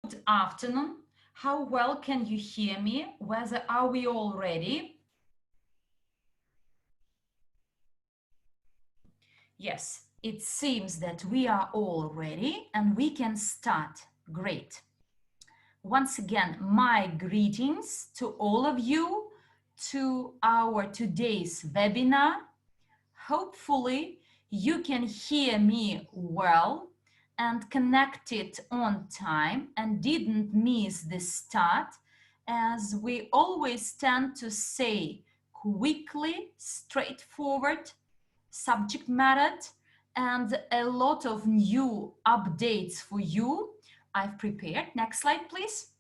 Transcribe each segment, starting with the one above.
Good afternoon. How well can you hear me? Whether are we all ready? Yes, it seems that we are all ready and we can start. Great. Once again, my greetings to all of you to our today's webinar. Hopefully you can hear me well and connect it on time and didn't miss the start, as we always tend to say quickly, straightforward, subject matter, and a lot of new updates for you I've prepared. Next slide, please.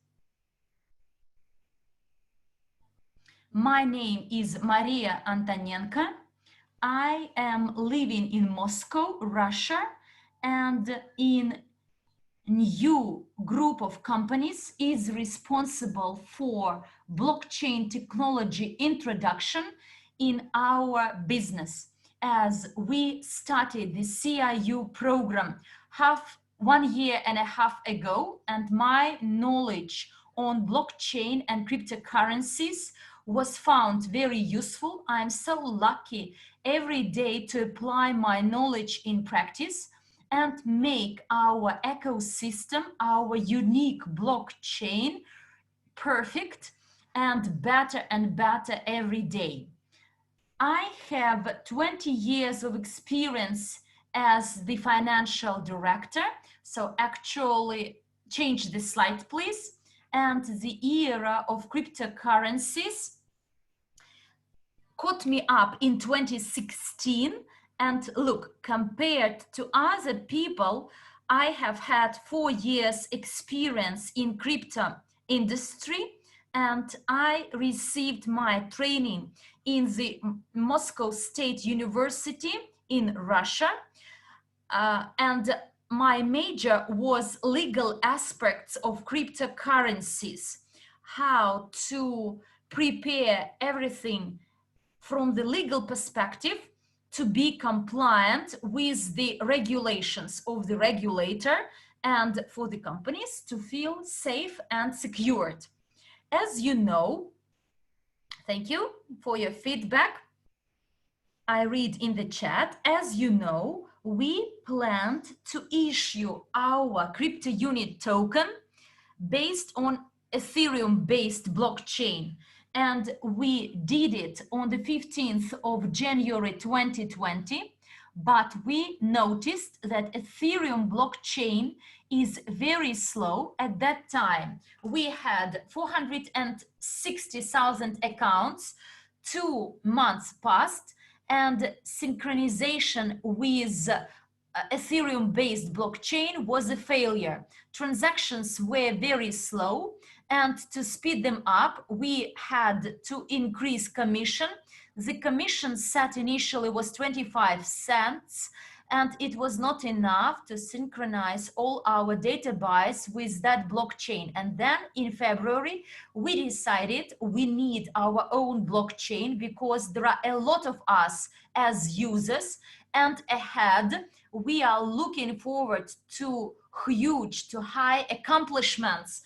My name is Maria Antonenko. I am living in Moscow, Russia, and in new group of companies is responsible for blockchain technology introduction in our business, as we started the CRU program 1.5 years ago, and my knowledge on blockchain and cryptocurrencies was found very useful. I'm so lucky every day to apply my knowledge in practice and make our ecosystem, our unique blockchain, perfect and better every day. I have 20 years of experience as the financial director. So actually, change the slide, please. And the era of cryptocurrencies caught me up in 2016. And look, compared to other people, I have had 4 years experience in crypto industry, and I received my training in the Moscow State University in Russia. And my major was legal aspects of cryptocurrencies, how to prepare everything from the legal perspective to be compliant with the regulations of the regulator and for the companies to feel safe and secured. As you know, thank you for your feedback. I read in the chat, as you know, we planned to issue our crypto unit token based on Ethereum-based blockchain. And we did it on the 15th of January 2020, but we noticed that Ethereum blockchain is very slow. At that time, we had 460,000 accounts, 2 months passed, and synchronization with Ethereum-based blockchain was a failure. Transactions were very slow, and to speed them up, we had to increase commission. The commission set initially was 25 cents, and it was not enough to synchronize all our database with that blockchain. And then in February, we decided we need our own blockchain because there are a lot of us as users, and ahead, we are looking forward to huge, to high accomplishments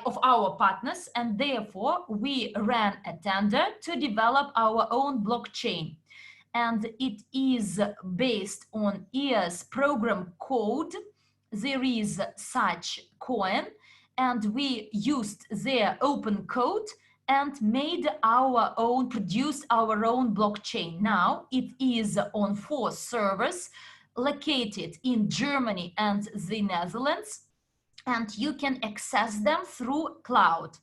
of our partners, and therefore we ran a tender to develop our own blockchain. And it is based on EOS program code. There is such coin, and we used their open code and made our own, produced our own blockchain. Now it is on 4 servers located in Germany and the Netherlands, and you can access them through cloud.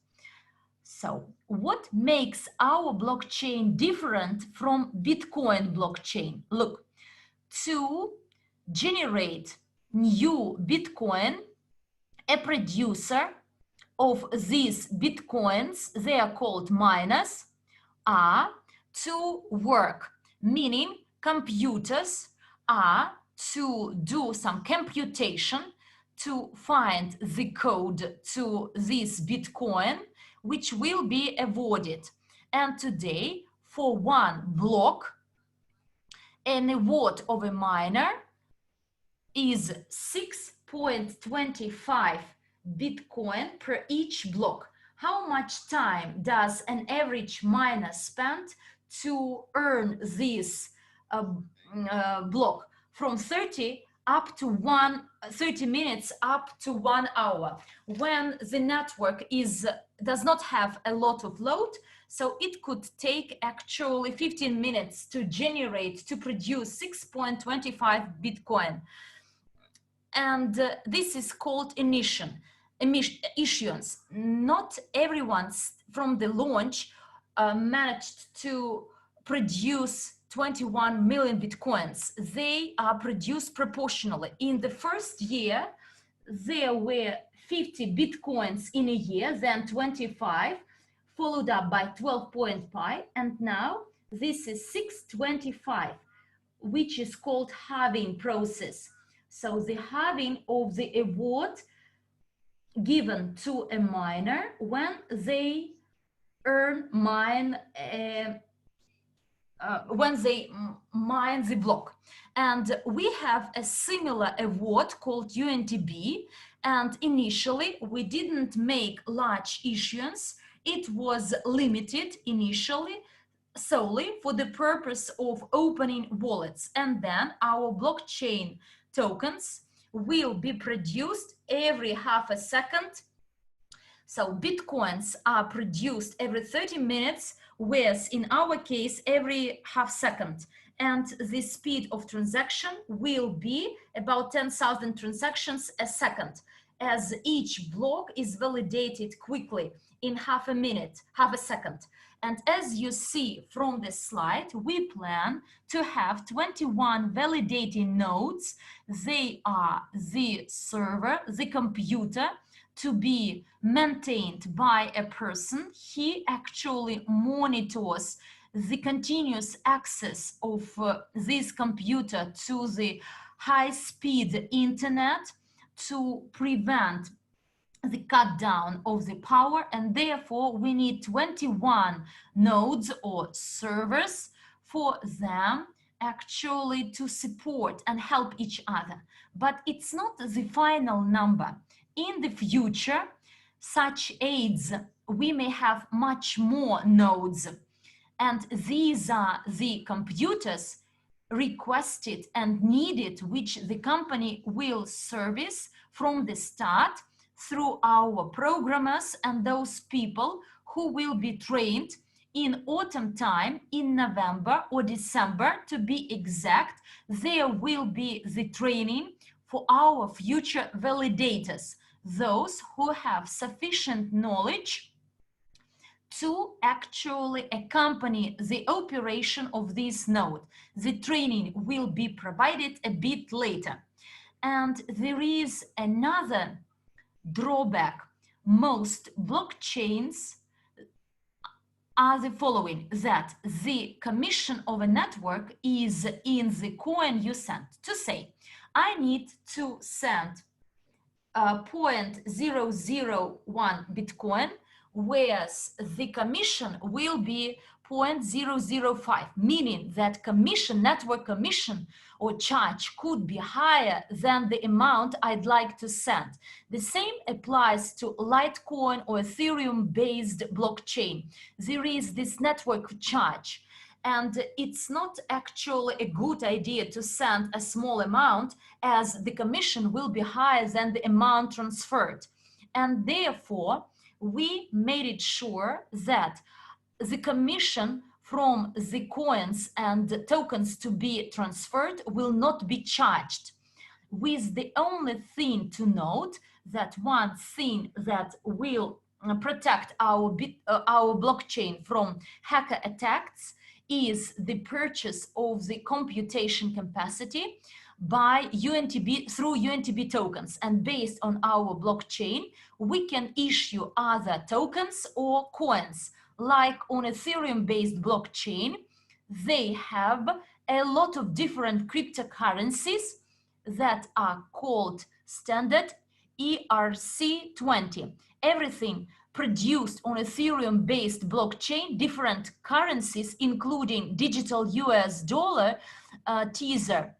So what makes our blockchain different from Bitcoin blockchain? Look, to generate new Bitcoin, a producer of these Bitcoins, they are called miners, are to work, meaning computers are to do some computation to find the code to this Bitcoin, which will be awarded. And today, for 1 block, an award of a miner is $6.25 Bitcoin per each block. How much time does an average miner spend to earn this block? From 30 up to 30 minutes up to 1 hour, when the network does not have a lot of load. So it could take actually 15 minutes to produce 6.25 Bitcoin. And this is called issuance. Not everyone from the launch managed to produce 21 million Bitcoins. They are produced proportionally. In the first year, there were 50 Bitcoins in a year, then 25, followed up by 12.5, and now this is 625, which is called halving process. So the halving of the award given to a miner when they mine the block. And we have a similar award called UNTB, and initially we didn't make large issuance. It was limited initially solely for the purpose of opening wallets, and then our blockchain tokens will be produced every half a second. So Bitcoins are produced every 30 minutes, whereas in our case, every half second. And the speed of transaction will be about 10,000 transactions a second, as each block is validated quickly in half a second. And as you see from this slide, we plan to have 21 validating nodes. They are the server, the computer, to be maintained by a person. He actually monitors the continuous access of this computer to the high-speed internet to prevent the cut down of the power, and therefore we need 21 nodes or servers for them actually to support and help each other. But it's not the final number. In the future, such aids, we may have much more nodes, and these are the computers requested and needed, which the company will service from the start through our programmers and those people who will be trained in autumn time, in November or December to be exact. There will be the training for our future validators, those who have sufficient knowledge to actually accompany the operation of this node. The training will be provided a bit later. And there is another drawback. Most blockchains are the following: that the commission of a network is in the coin you send. To say, I need to send 0.001 Bitcoin, whereas the commission will be 0.005, meaning that network commission or charge could be higher than the amount I'd like to send. The same applies to Litecoin or Ethereum-based blockchain. There is this network charge, and it's not actually a good idea to send a small amount, as the commission will be higher than the amount transferred. And therefore, we made it sure that the commission from the coins and tokens to be transferred will not be charged, with the only thing to note that one thing that will protect our blockchain from hacker attacks is the purchase of the computation capacity by UNTB through UNTB tokens. And based on our blockchain, we can issue other tokens or coins. Like on Ethereum-based blockchain, they have a lot of different cryptocurrencies that are called standard ERC20. Everything produced on Ethereum-based blockchain, different currencies, including digital US dollar teaser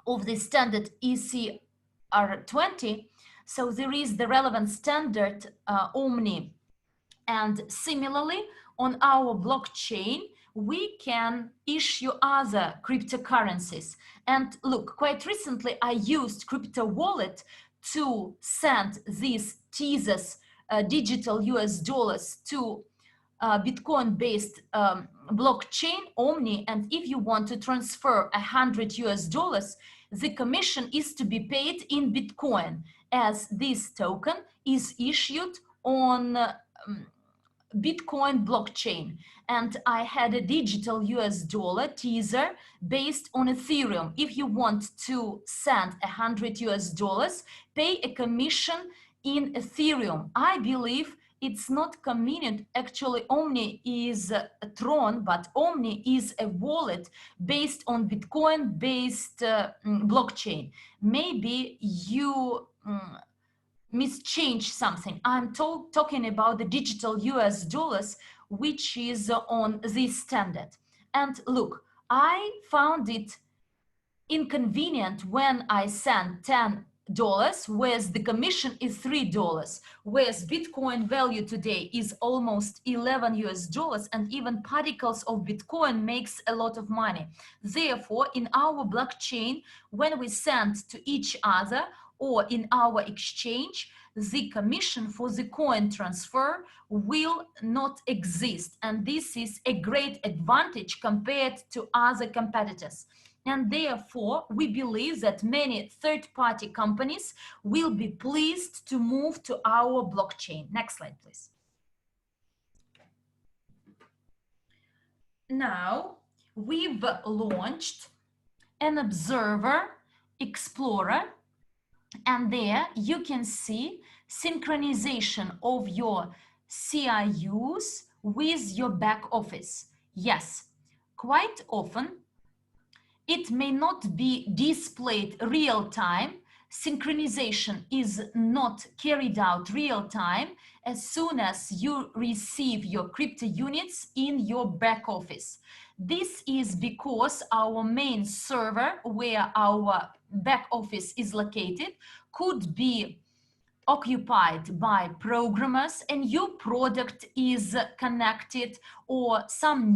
of the standard ECR20, So there is the relevant standard Omni. And similarly, on our blockchain, we can issue other cryptocurrencies. And look, quite recently, I used crypto wallet to send these teasers, digital US dollars, to Bitcoin-based blockchain Omni. And if you want to transfer 100 US dollars, the commission is to be paid in Bitcoin, as this token is issued on Bitcoin blockchain. And I had a digital US dollar teaser based on Ethereum. If you want to send 100 US dollars, pay a commission in Ethereum. I believe it's not convenient. Actually, Omni is a Tron, but Omni is a wallet based on Bitcoin-based blockchain. Maybe you mischange something. I'm talking about the digital US dollars, which is on this standard. And look, I found it inconvenient when I sent $10, whereas the commission is $3, whereas Bitcoin value today is almost 11 US dollars, and even particles of Bitcoin makes a lot of money. Therefore, in our blockchain, when we send to each other or in our exchange, the commission for the coin transfer will not exist. And this is a great advantage compared to other competitors. And therefore, we believe that many third-party companies will be pleased to move to our blockchain. Next slide, please. Now, we've launched an Observer Explorer, and there you can see synchronization of your CRUs with your back office. Yes, quite often it may not be displayed real time. Synchronization is not carried out real time as soon as you receive your crypto units in your back office. This is because our main server, where our back office is located, could be occupied by programmers, a new product is connected, or some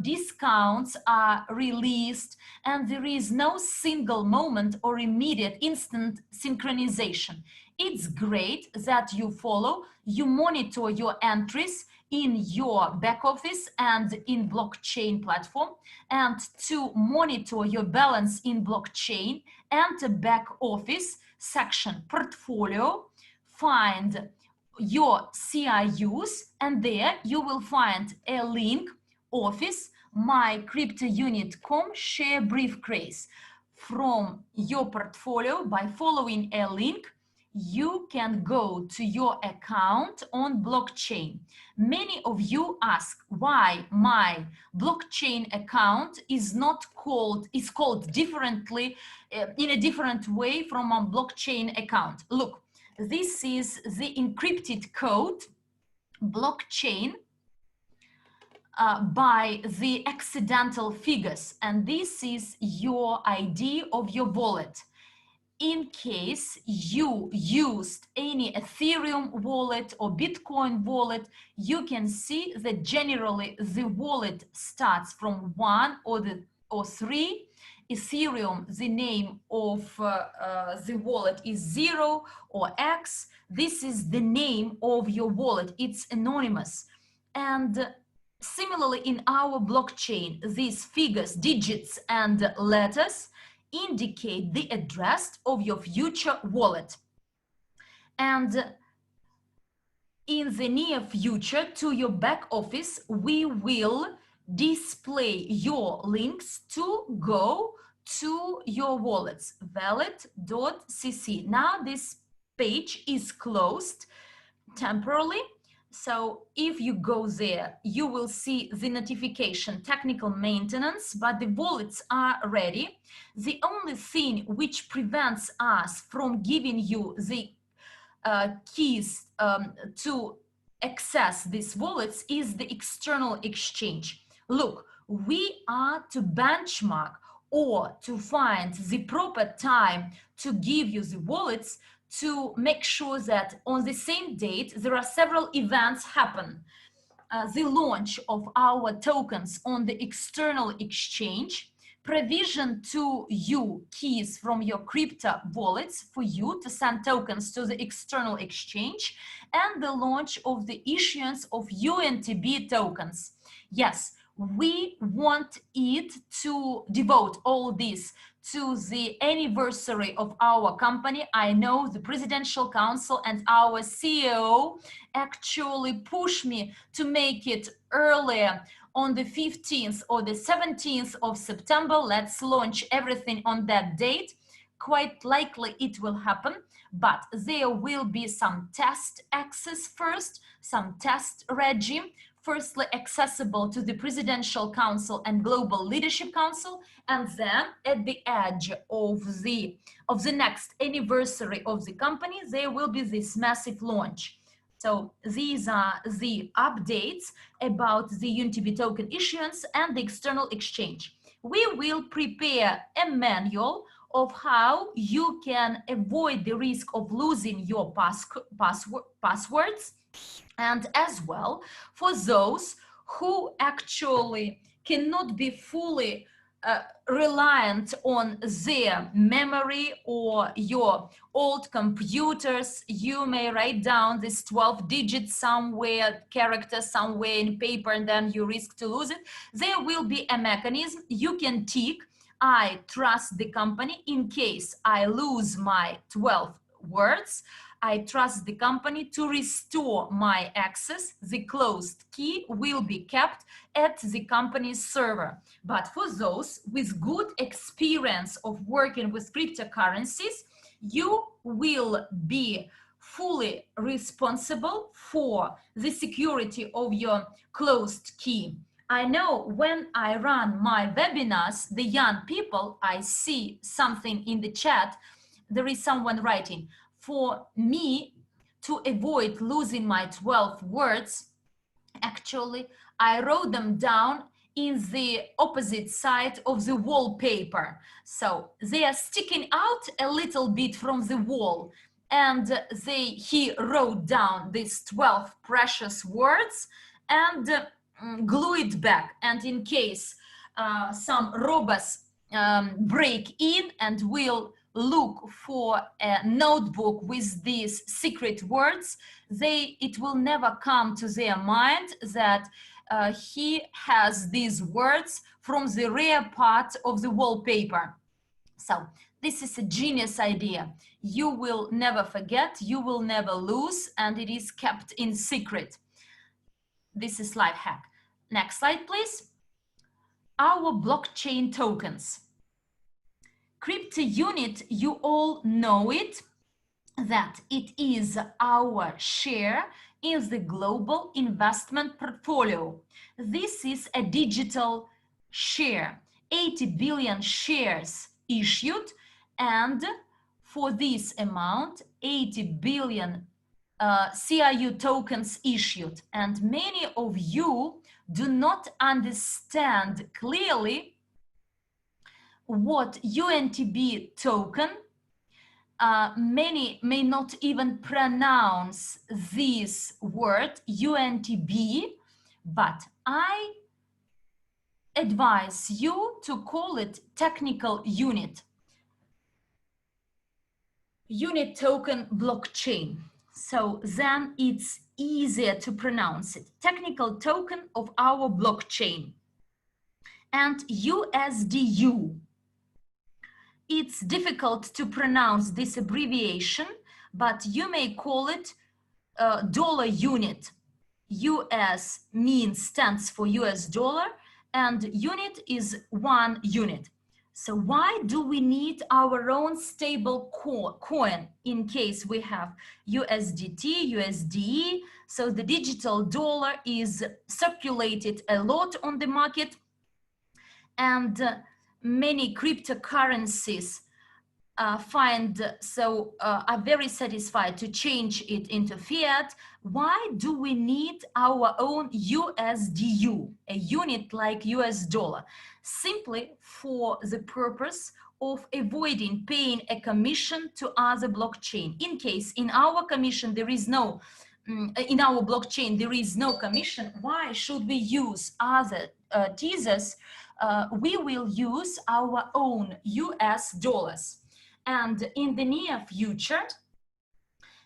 discounts are released, and there is no single moment or immediate instant synchronization. It's great that you monitor your entries in your back office and in blockchain platform, and to monitor your balance in blockchain, enter back office section portfolio, find your CRUs, and there you will find a link, office my crypto unit.com share briefcase. From your portfolio, by following a link, you can go to your account on blockchain. Many of you ask why my blockchain account is called differently, in a different way from a blockchain account. Look, this is the encrypted code blockchain by the accidental figures, and this is your ID of your wallet. In case you used any Ethereum wallet or Bitcoin wallet, you can see that generally the wallet starts from 1 or 3. Ethereum, the name of the wallet is 0 or X. This is the name of your wallet. It's anonymous. And similarly, in our blockchain, these figures, digits, and letters indicate the address of your future wallet. And in the near future, to your back office, we will display your links to go to your wallets, wallet.cc. Now this page is closed temporarily. So if you go there, you will see the notification, technical maintenance, but the wallets are ready. The only thing which prevents us from giving you the keys to access these wallets is the external exchange. Look, we are to benchmark or to find the proper time to give you the wallets to make sure that on the same date there are several events happen. The launch of our tokens on the external exchange, provision to you keys from your crypto wallets for you to send tokens to the external exchange, and the launch of the issuance of UNTB tokens. Yes, we want it to devote all this to the anniversary of our company. I know the Presidential Council and our CEO actually push me to make it earlier on the 15th or the 17th of September. Let's launch everything on that date. Quite likely it will happen, but there will be some test access first, some test regime, firstly accessible to the Presidential Council and Global Leadership Council, and then at the edge of the next anniversary of the company, there will be this massive launch. So these are the updates about the UNTB token issuance and the external exchange. We will prepare a manual of how you can avoid the risk of losing your passwords, and as well for those who actually cannot be fully reliant on their memory or your old computers. You may write down this 12 digits somewhere, character somewhere in paper, and then you risk to lose it. There will be a mechanism you can tick, I trust the company in case I lose my 12 words. I trust the company to restore my access. The closed key will be kept at the company's server. But for those with good experience of working with cryptocurrencies, you will be fully responsible for the security of your closed key. I know when I run my webinars, the young people, I see something in the chat, there is someone writing, for me to avoid losing my 12 words, actually, I wrote them down in the opposite side of the wallpaper. So they are sticking out a little bit from the wall. And he wrote down these 12 precious words and glue it back. And in case some robots break in and will look for a notebook with these secret words, it will never come to their mind that he has these words from the rear part of the wallpaper. So this is a genius idea. You will never forget, you will never lose, and it is kept in secret. This is life hack. Next slide, please. Our blockchain tokens. Crypto unit, you all know it, that it is our share in the global investment portfolio. This is a digital share, 80 billion shares issued, and for this amount, 80 billion CRU tokens issued. And many of you do not understand clearly what UNTB token, many may not even pronounce this word UNTB, but I advise you to call it technical unit token blockchain. So then it's easier to pronounce it. Technical token of our blockchain. And USDU. It's difficult to pronounce this abbreviation, but you may call it dollar unit. US stands for US dollar, and unit is 1 unit. So why do we need our own stable coin in case we have USDT, USDE? So the digital dollar is circulated a lot on the market, and many cryptocurrencies are very satisfied to change it into fiat. Why do we need our own USDU, a unit like US dollar? Simply for the purpose of avoiding paying a commission to other blockchain. In case in our commission there is no, in our blockchain there is no commission, why should we use other teasers? We will use our own US dollars. And in the near future,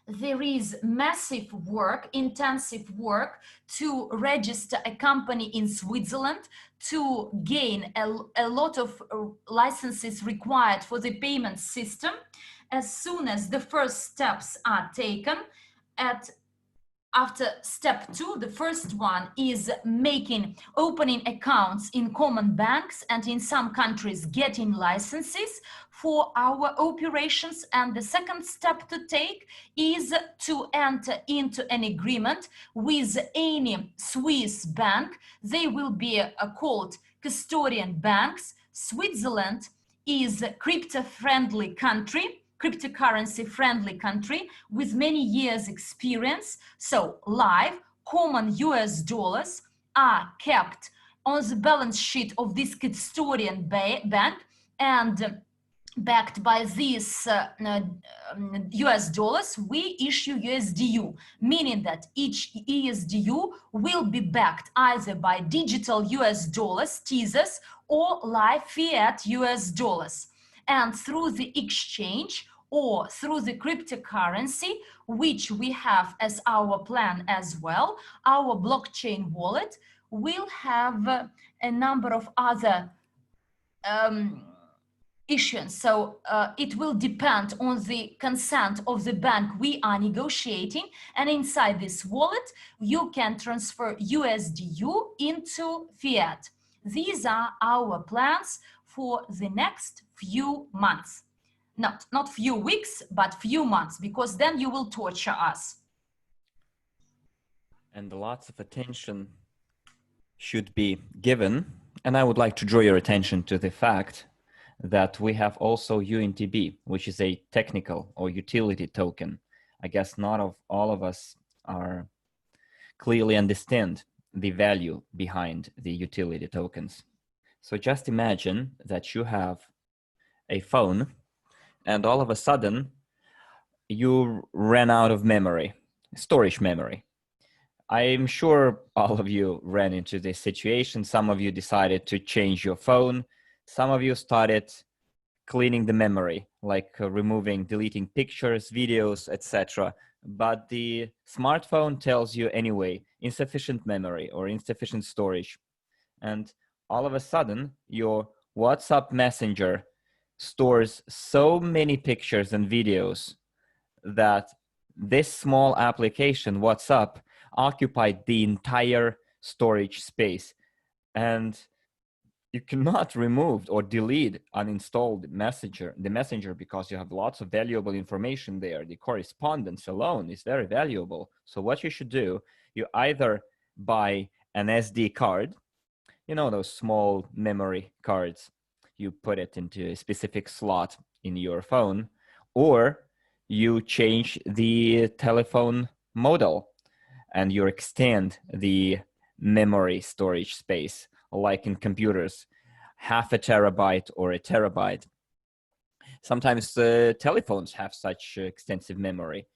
there is massive work, intensive work to register a company in Switzerland, to gain a lot of licenses required for the payment system. As soon as the first steps are taken, after step 2, the first one is opening accounts in common banks, and in some countries getting licenses for our operations. And the second step to take is to enter into an agreement with any Swiss bank. They will be called custodian banks. Switzerland is a crypto-friendly country, cryptocurrency friendly country with many years experience. So live common US dollars are kept on the balance sheet of this custodian bank, and backed by these US dollars, we issue USDU, meaning that each USDU will be backed either by digital US dollars, teasers, or live fiat US dollars. And through the exchange or through the cryptocurrency, which we have as our plan as well, our blockchain wallet will have a number of other issuance. So it will depend on the consent of the bank we are negotiating, and inside this wallet you can transfer USDU into fiat. These are our plans for the next few months. Not few weeks, but few months, because then you will torture us. And lots of attention should be given. And I would like to draw your attention to the fact that we have also UNTB, which is a technical or utility token. I guess not all of us are clearly understand the value behind the utility tokens. So just imagine that you have a phone and all of a sudden you ran out of memory, storage memory. I'm sure all of you ran into this situation. Some of you decided to change your phone. Some of you started cleaning the memory, like removing, deleting pictures, videos, etc. But the smartphone tells you anyway, insufficient memory or insufficient storage. And all of a sudden, your WhatsApp Messenger stores so many pictures and videos that this small application, WhatsApp, occupied the entire storage space. And you cannot remove or delete uninstalled the messenger because you have lots of valuable information there. The correspondence alone is very valuable. So what you should do, you either buy an SD card, you know, those small memory cards, you put it into a specific slot in your phone, or you change the telephone model and you extend the memory storage space, like in computers, 0.5 terabyte or 1 terabyte. Sometimes telephones have such extensive memory.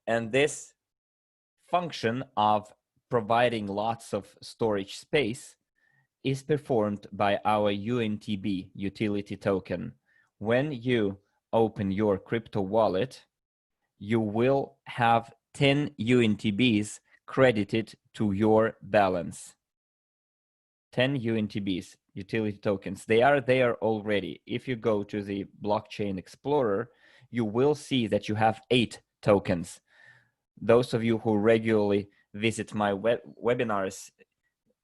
And this function of providing lots of storage space is performed by our UNTB utility token. When you open your crypto wallet, you will have 10 UNTBs credited to your balance. 10 UNTBs, utility tokens. They are there already. If you go to the Blockchain Explorer, you will see that you have 8 tokens. Those of you who regularly visit my webinars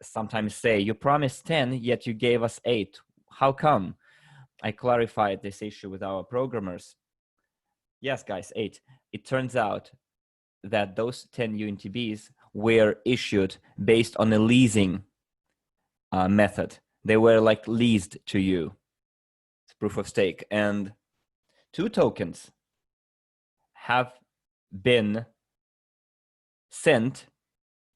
sometimes say, you promised 10, yet you gave us 8. How come? I clarified this issue with our programmers. Yes, guys, 8. It turns out that those 10 UNTBs were issued based on a leasing method. They were like leased to you. It's proof of stake. And 2 tokens have been sent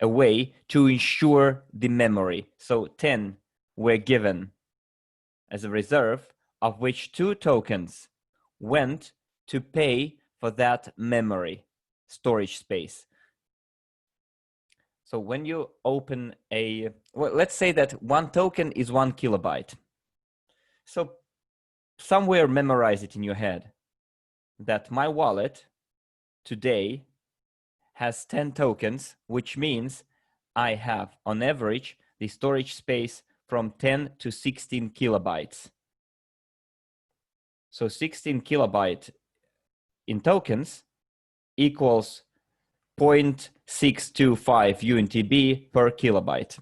away to ensure the memory. So 10 were given as a reserve of which 2 tokens went to pay for that memory storage space. So when you open well, let's say that 1 token is 1 kilobyte. So somewhere memorize it in your head that my wallet today has 10 tokens, which means I have on average the storage space from 10 to 16 kilobytes. So 16 kilobyte in tokens equals 0.625 UNTB per kilobyte.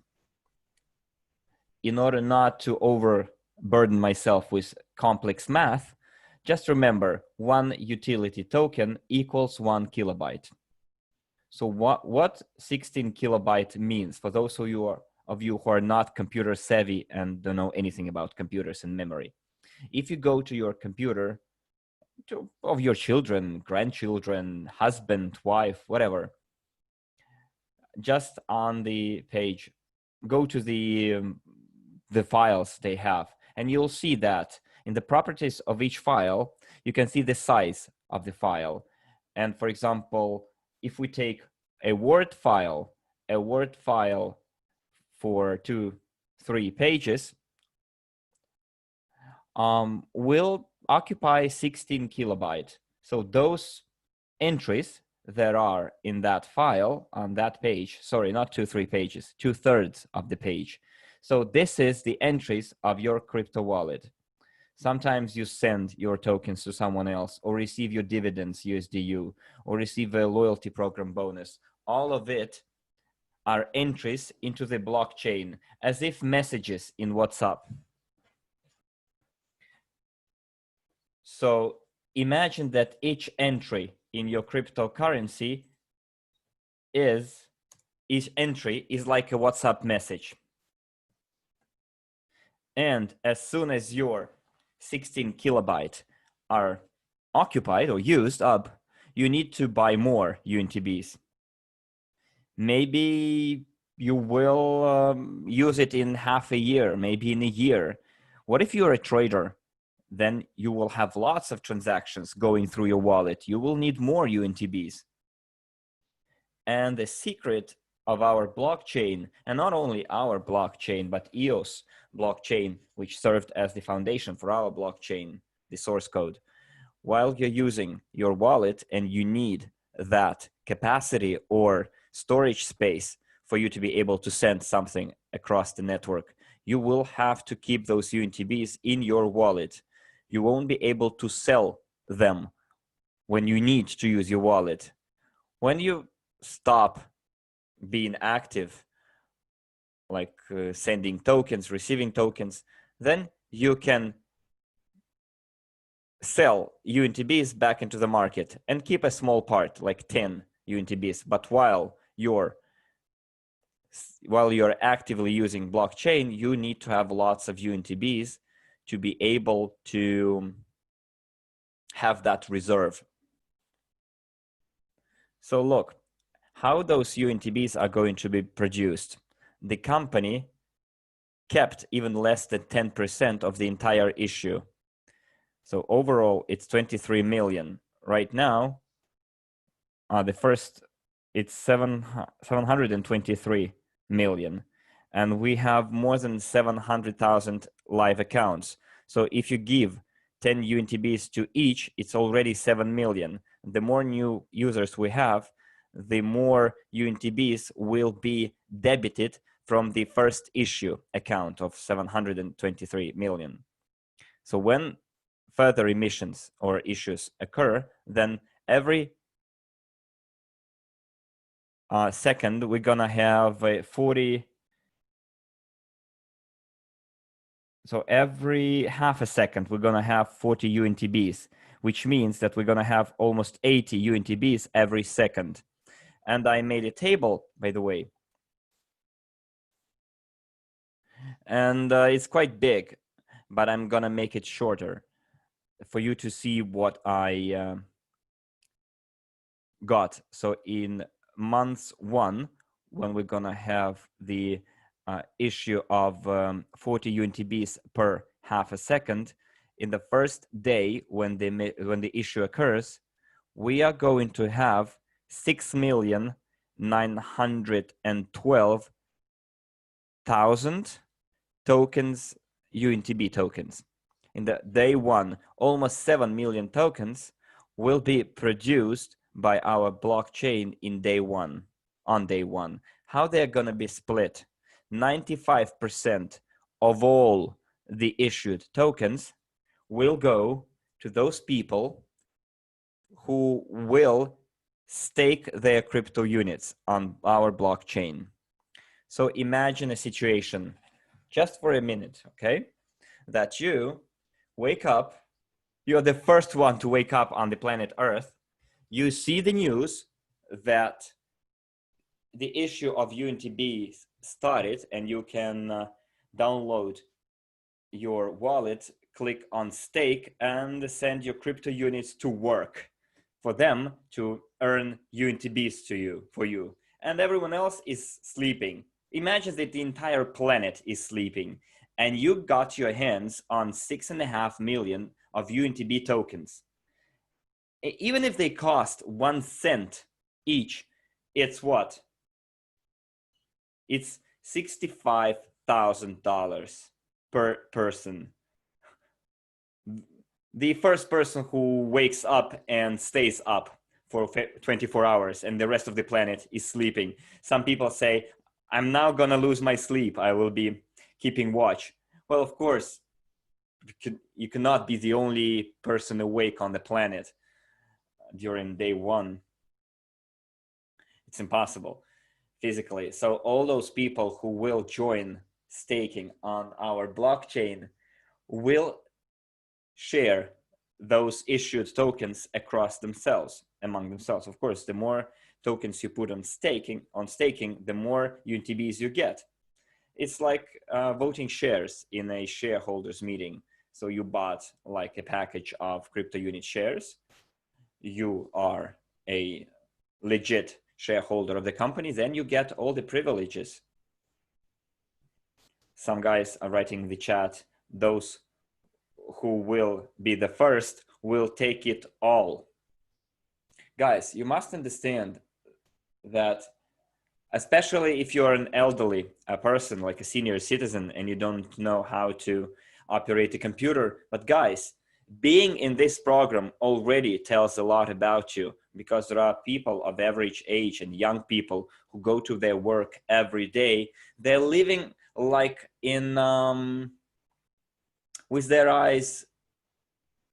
In order not to overburden myself with complex math, just remember 1 utility token equals 1 kilobyte. So what 16 kilobyte means for those of you who are not computer savvy and don't know anything about computers and memory. If you go to your computer of your children, grandchildren, husband, wife, whatever, just on the page, go to the files they have, and you'll see that in the properties of each file, you can see the size of the file. And for example, if we take a Word file for 2-3 pages, will occupy 16 kilobyte. So those entries that are in that file on that page, sorry, not 2-3 pages, 2/3 of the page. So this is the entries of your crypto wallet. Sometimes you send your tokens to someone else, or receive your dividends, USDU, or receive a loyalty program bonus. All of it are entries into the blockchain, as if messages in WhatsApp. So imagine that each entry in your cryptocurrency each entry is like a WhatsApp message. And as soon as your 16 kilobyte are occupied or used up, you need to buy more UNTBs. Maybe you will use it in half a year, maybe in a year. What if you're a trader? Then you will have lots of transactions going through your wallet. You will need more UNTBs. And the secret of our blockchain, and not only our blockchain, but EOS blockchain, which served as the foundation for our blockchain, the source code, while you're using your wallet and you need that capacity or storage space for you to be able to send something across the network, you will have to keep those UNTBs in your wallet. You won't be able to sell them when you need to use your wallet. When you stop being active, like sending tokens, receiving tokens, then you can sell UNTBs back into the market and keep a small part, like 10 UNTBs. But while you're actively using blockchain, you need to have lots of UNTBs to be able to have that reserve. So look, how those UNTBs are going to be produced. The company kept even less than 10% of the entire issue. So overall, it's 23 million. Right now, it's 723 million. And we have more than 700,000 live accounts. So if you give 10 UNTBs to each, it's already 7 million. The more new users we have, the more UNTBs will be debited from the first issue account of 723 million. So when further emissions or issues occur, then every second we're gonna have 40. So every half a second we're gonna have 40 UNTBs, which means that we're gonna have almost 80 UNTBs every second. And I made a table, by the way, and it's quite big, but I'm gonna make it shorter for you to see what I got. So in month 1, when we're gonna have the issue of 40 UNTBs per half a second, in the first day when the issue occurs, we are going to have 6,912,000 tokens, UNTB tokens. In the day one, almost 7 million tokens will be produced by our blockchain in day one, on day one. How they're going to be split? 95% of all the issued tokens will go to those people who will stake their crypto units on our blockchain. So imagine a situation, just for a minute, okay, that you wake up, you're the first one to wake up on the planet Earth, you see the news that the issue of UNTB started, and you can download your wallet, click on stake, and send your crypto units to work for them to earn UNTBs for you. And everyone else is sleeping. Imagine that the entire planet is sleeping, and you got your hands on 6.5 million of UNTB tokens. Even if they cost 1 cent each, it's what? It's $65,000 per person. The first person who wakes up and stays up for 24 hours and the rest of the planet is sleeping. Some people say, I'm now gonna lose my sleep. I will be keeping watch. Well, of course, you cannot be the only person awake on the planet during day one. It's impossible physically. So all those people who will join staking on our blockchain will share those issued tokens across themselves, among themselves. Of course, the more tokens you put on staking, the more UNTBs you get. It's like voting shares in a shareholders meeting. So you bought like a package of crypto unit shares. You are a legit shareholder of the company, then you get all the privileges. Some guys are writing in the chat, those who will be the first will take it all. Guys, you must understand that, especially if you're an elderly person, like a senior citizen, and you don't know how to operate a computer. But guys, being in this program already tells a lot about you, because there are people of average age and young people who go to their work every day. They're living like in with their eyes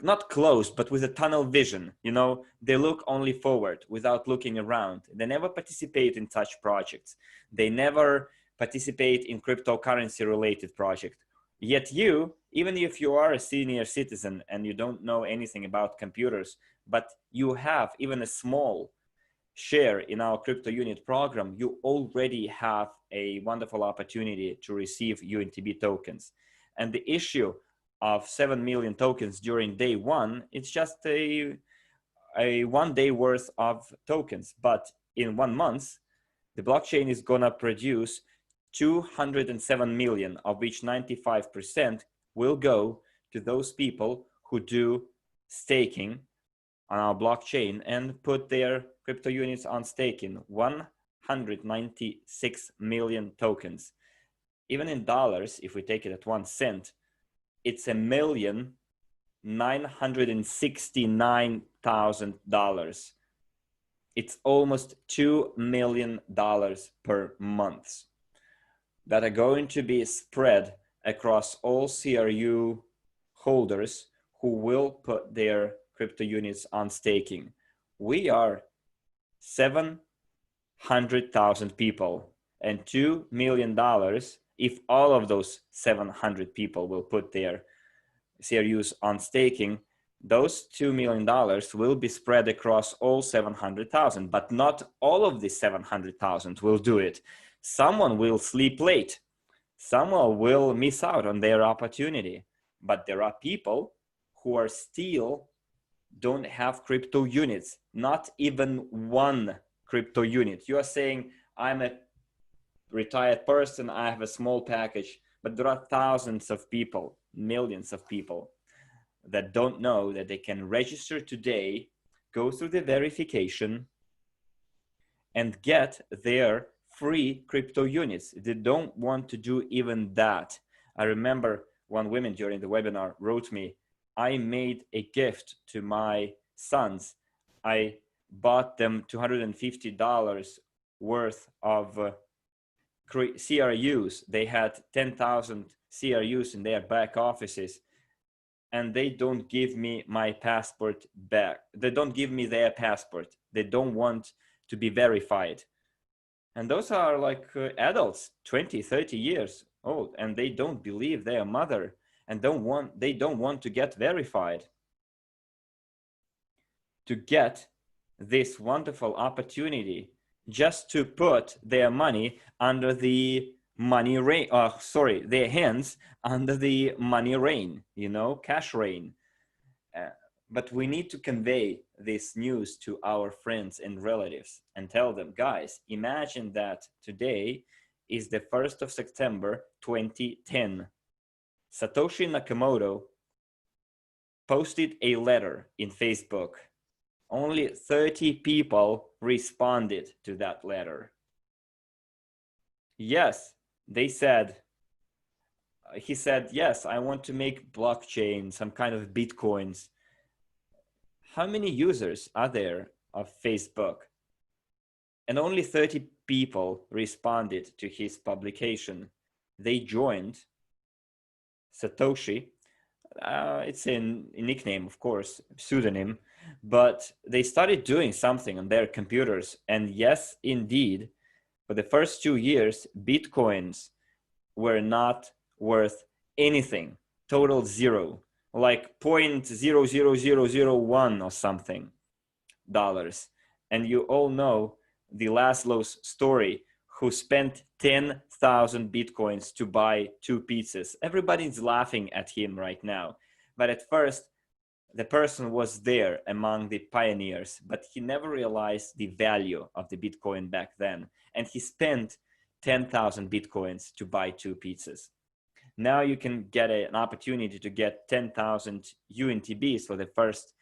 not closed, but with a tunnel vision. You know, they look only forward without looking around. They never participate in such projects. They never participate in cryptocurrency related projects. Yet you, even if you are a senior citizen and you don't know anything about computers, but you have even a small share in our crypto unit program, you already have a wonderful opportunity to receive UNTB tokens. And the issue of 7 million tokens during day one, it's just a 1 day worth of tokens. But in 1 month, the blockchain is gonna produce 207 million, of which 95% will go to those people who do staking on our blockchain and put their crypto units on staking. 196 million tokens. Even in dollars, if we take it at 1 cent, it's $1,969,000. It's almost $2 million per month that are going to be spread across all CRU holders who will put their crypto units on staking. We are 700,000 people, and $2 million, if all of those 700 people will put their CRUs on staking, those $2 million will be spread across all 700,000, but not all of the 700,000 will do it. Someone will sleep late. Someone will miss out on their opportunity. But there are people who are still don't have crypto units, not even one crypto unit. You are saying, I'm a retired person, I have a small package, but there are thousands of people, millions of people that don't know that they can register today, go through the verification, and get their free crypto units. They don't want to do even that. I remember one woman during the webinar wrote me, I made a gift to my sons. I bought them $250 worth of CRUs. They had 10,000 CRUs in their back offices, and they don't give me my passport back. They don't give me their passport. They don't want to be verified. And those are like adults, 20, 30 years old, and they don't believe their mother and they don't want to get verified. To get this wonderful opportunity just to put their money under the money rain, their hands under the money rain, cash rain. But we need to convey this news to our friends and relatives and tell them, guys, imagine that today is the 1st of September, 2010. Satoshi Nakamoto posted a letter in Facebook. Only 30 people responded to that letter. Yes, he said, yes, I want to make blockchain, some kind of Bitcoins. How many users are there of Facebook? And only 30 people responded to his publication. They joined Satoshi. It's a nickname, of course, pseudonym, but they started doing something on their computers. And yes, indeed, for the first 2 years, Bitcoins were not worth anything, total zero, like 0.00001 or something dollars. And you all know the Laszlo's story, who spent 10,000 Bitcoins to buy 2 pizzas. Everybody's laughing at him right now. But at first, the person was there among the pioneers, but he never realized the value of the Bitcoin back then. And he spent 10,000 Bitcoins to buy 2 pizzas. Now you can get an opportunity to get 10,000 UNTBs for the first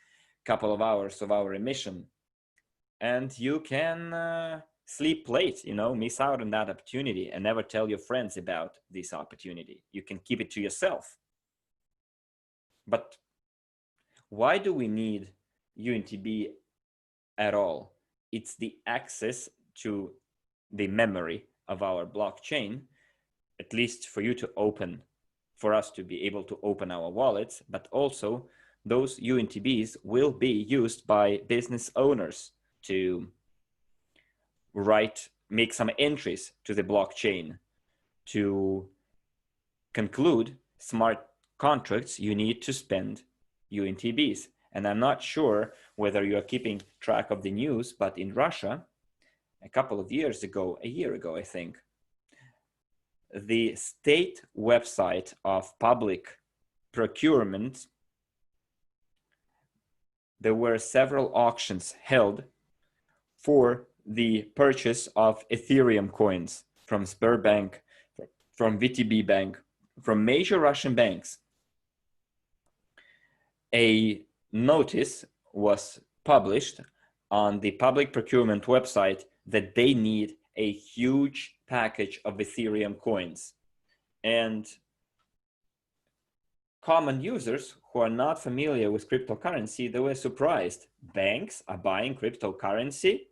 couple of hours of our emission. And you can sleep late, miss out on that opportunity and never tell your friends about this opportunity. You can keep it to yourself. But why do we need UNTB at all? It's the access to the memory of our blockchain, at least for us to be able to open our wallets, but also those UNTBs will be used by business owners to make some entries to the blockchain. To conclude smart contracts, you need to spend UNTBs. And I'm not sure whether you are keeping track of the news, but in Russia, a year ago, I think, the state website of public procurement, there were several auctions held for the purchase of Ethereum coins from Sberbank, from VTB Bank, from major Russian banks. A notice was published on the public procurement website that they need a huge package of Ethereum coins. And common users who are not familiar with cryptocurrency, they were surprised. Banks are buying cryptocurrency,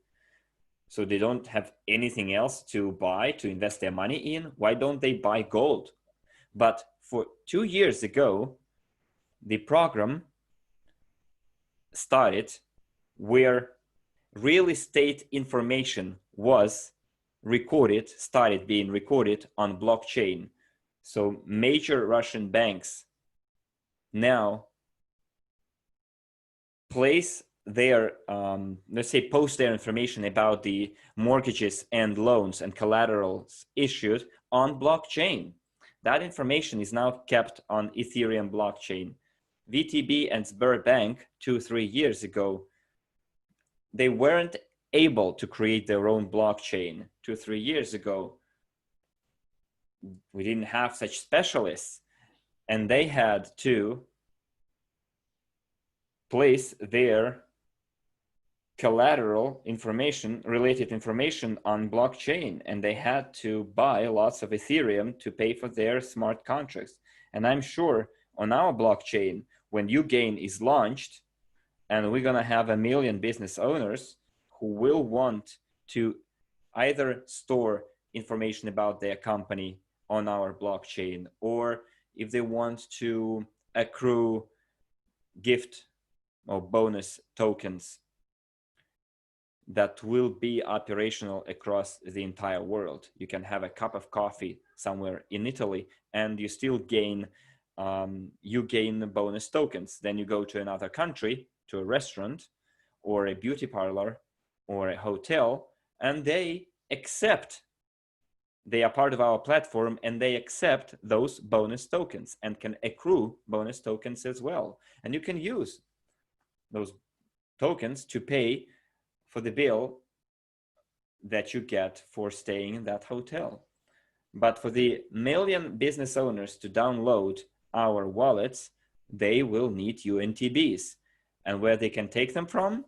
so they don't have anything else to buy, to invest their money in. Why don't they buy gold? But for 2 years ago, the program started where real estate information was started being recorded on blockchain. So major Russian banks now place their, post their information about the mortgages and loans and collaterals issued on blockchain. That information is now kept on Ethereum blockchain. VTB and Sberbank 2-3 years ago, they weren't able to create their own blockchain 2-3 years ago. We didn't have such specialists, and they had to place their collateral information, related information on blockchain, and they had to buy lots of Ethereum to pay for their smart contracts. And I'm sure on our blockchain, when UGain is launched, and we're gonna have 1 million business owners who will want to either store information about their company on our blockchain, or if they want to accrue gift or bonus tokens that will be operational across the entire world. You can have a cup of coffee somewhere in Italy and you still gain bonus tokens. Then you go to another country, to a restaurant or a beauty parlor or a hotel, and they are part of our platform and they accept those bonus tokens and can accrue bonus tokens as well. And you can use those tokens to pay for the bill that you get for staying in that hotel. But for the 1 million business owners to download our wallets, they will need UNTBs. And where they can take them from?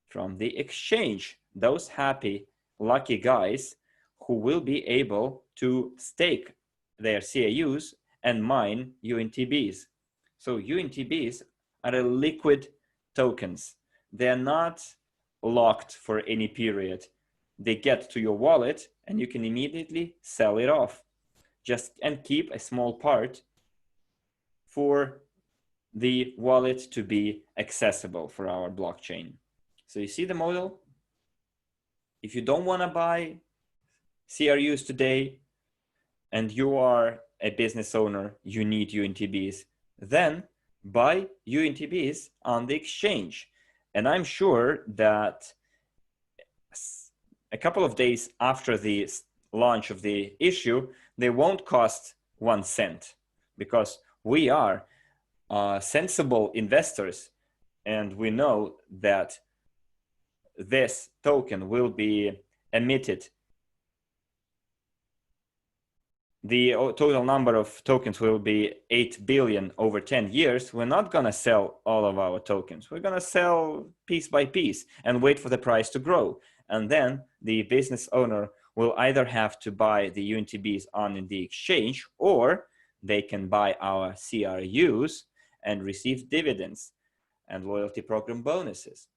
From the exchange. Those happy, lucky guys who will be able to stake their CRUs and mine UNTBs. So UNTBs are liquid tokens. They're not locked for any period. They get to your wallet and you can immediately sell it off. And keep a small part for the wallet to be accessible for our blockchain. So you see the model? If you don't want to buy CRUs today and you are a business owner, you need UNTBs, then buy UNTBs on the exchange. And I'm sure that a couple of days after the launch of the issue, they won't cost 1 cent, because we are sensible investors and we know that this token will be emitted. The total number of tokens will be 8 billion over 10 years. We're not going to sell all of our tokens. We're going to sell piece by piece and wait for the price to grow. And then the business owner will either have to buy the UNTBs on the exchange, or they can buy our CRUs and receive dividends and loyalty program bonuses.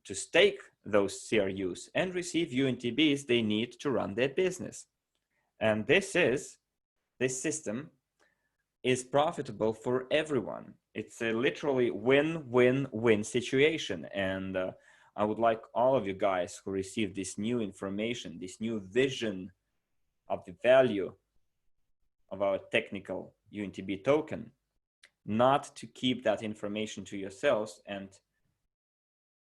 To stake those CRUs and receive UNTBs, they need to run their business. And this system is profitable for everyone. It's a literally win-win-win situation. And I would like all of you guys who receive this new information, this new vision of the value of our technical UNTB token, not to keep that information to yourselves and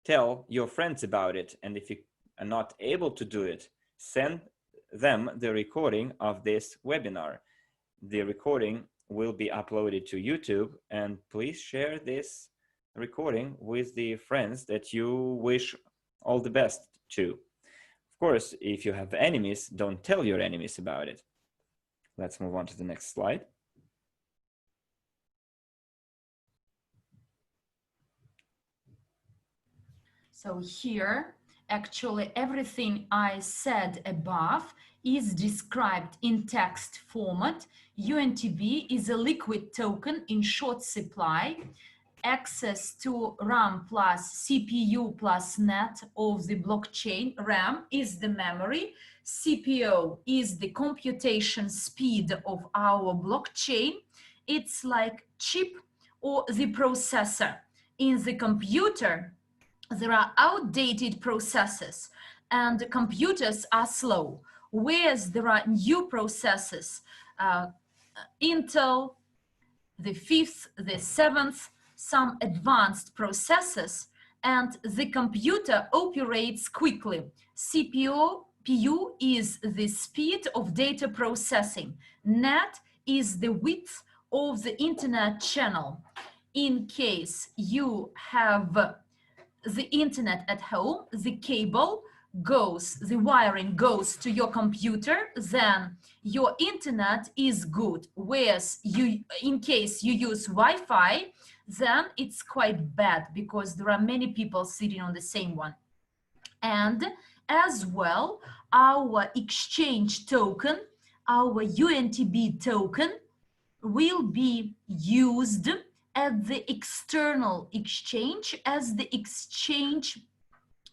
tell your friends about it. And if you are not able to do it, send them the recording of this webinar. The recording will be uploaded to YouTube, and please share this recording with the friends that you wish all the best to. Of course, if you have enemies, don't tell your enemies about it. Let's move on to the next slide. So here, actually, everything I said above is described in text format. UNTB is a liquid token in short supply. Access to RAM plus CPU plus net of the blockchain. RAM is the memory. CPU is the computation speed of our blockchain. It's like chip or the processor. In the computer, there are outdated processes and computers are slow, whereas there are new processes, Intel, the 5th, the 7th, some advanced processes, and the computer operates quickly. CPU is the speed of data processing. Net is the width of the internet channel. In case you have the internet at home, the cable goes, the wiring goes to your computer, then your internet is good. Whereas in case you use Wi-Fi, then it's quite bad because there are many people sitting on the same one. And as well, our exchange token, our UNTB token, will be used at the external exchange as the exchange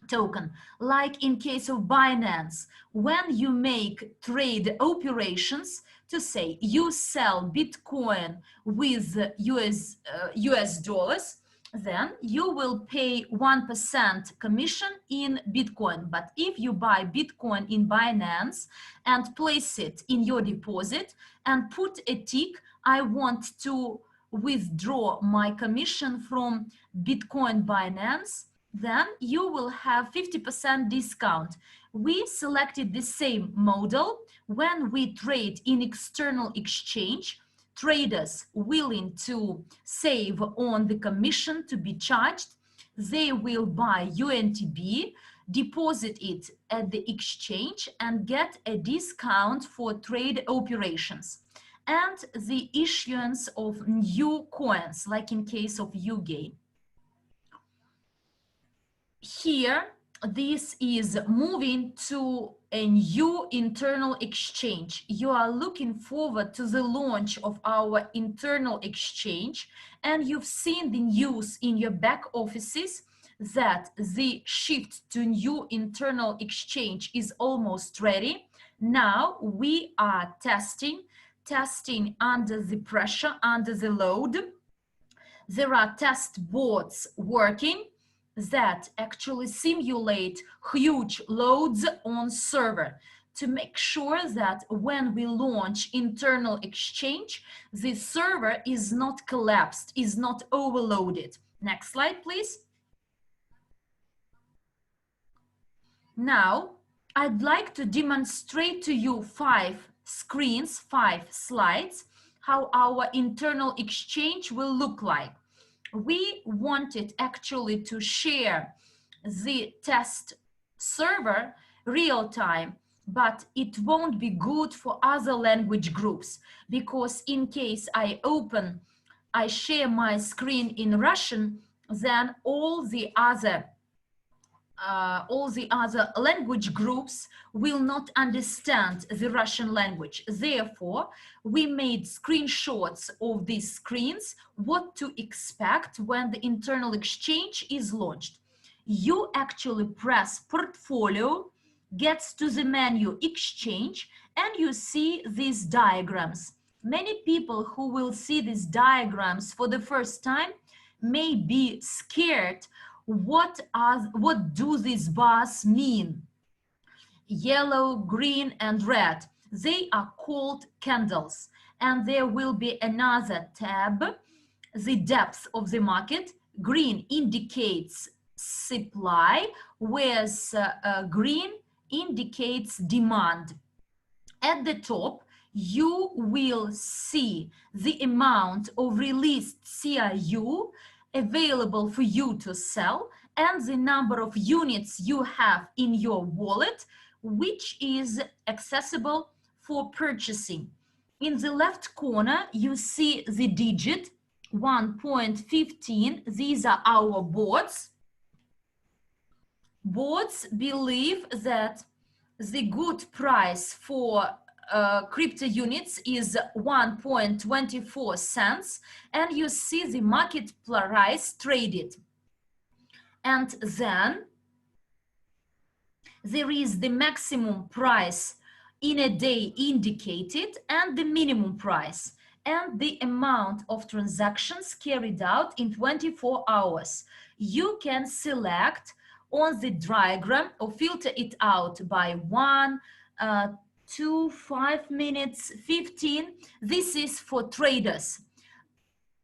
token. Like in case of Binance, when you make trade operations, to say you sell Bitcoin with US dollars, then you will pay 1% commission in Bitcoin. But if you buy Bitcoin in Binance and place it in your deposit and put a tick, I want to withdraw my commission from Bitcoin Binance, then you will have 50% discount. We selected the same model when we trade in external exchange. Traders willing to save on the commission to be charged, they will buy UNTB, deposit it at the exchange and get a discount for trade operations and the issuance of new coins, like in case of UGAI. Here, this is moving to a new internal exchange. You are looking forward to the launch of our internal exchange, and you've seen the news in your back offices that the shift to new internal exchange is almost ready. Now we are testing under the pressure, under the load. There are test boards working that actually simulate huge loads on server to make sure that when we launch internal exchange, the server is not collapsed, is not overloaded. Next slide, please. Now, I'd like to demonstrate to you 5 screens, 5 slides, how our internal exchange will look like. We wanted actually to share the test server real time, but it won't be good for other language groups, because in case I share my screen in Russian, then all the other language groups will not understand the Russian language. Therefore, we made screenshots of these screens, what to expect when the internal exchange is launched. You actually press portfolio, gets to the menu exchange, and you see these diagrams. Many people who will see these diagrams for the first time may be scared. What do these bars mean? Yellow, green, and red. They are called candles. And there will be another tab, the depth of the market. Green indicates supply, whereas green indicates demand. At the top, you will see the amount of released CRU available for you to sell and the number of units you have in your wallet, which is accessible for purchasing. In the left corner, you see the digit 1.15. These are our bots. Bots believe that the good price for crypto units is 1.24 cents, and you see the market price traded. And then there is the maximum price in a day indicated and the minimum price and the amount of transactions carried out in 24 hours. You can select on the diagram or filter it out by 1, 2, 5 minutes, 15. This is for traders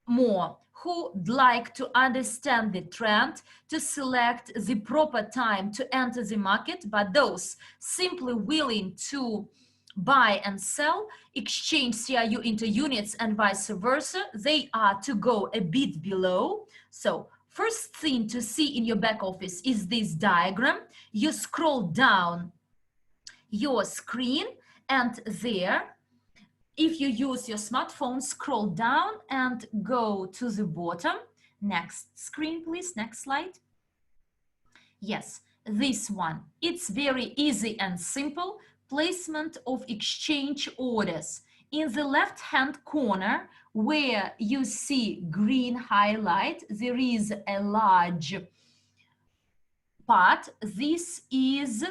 more who'd like to understand the trend, to select the proper time to enter the market, but those simply willing to buy and sell, exchange CRU into units and vice versa, they are to go a bit below. So first thing to see in your back office is this diagram. You scroll down your screen, and there, if you use your smartphone, scroll down and go to the bottom. Next screen, please. Next slide. Yes, this one. It's very easy and simple. Placement of exchange orders. In the left-hand corner, where you see green highlight, there is a large part. This is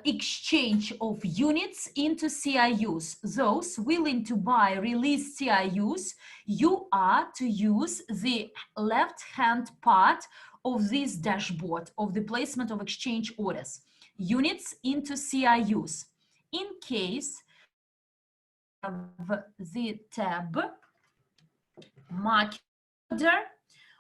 exchange of units into CRUs. Those willing to buy released CRUs, you are to use the left-hand part of this dashboard of the placement of exchange orders. Units into CRUs. In case of the tab market order,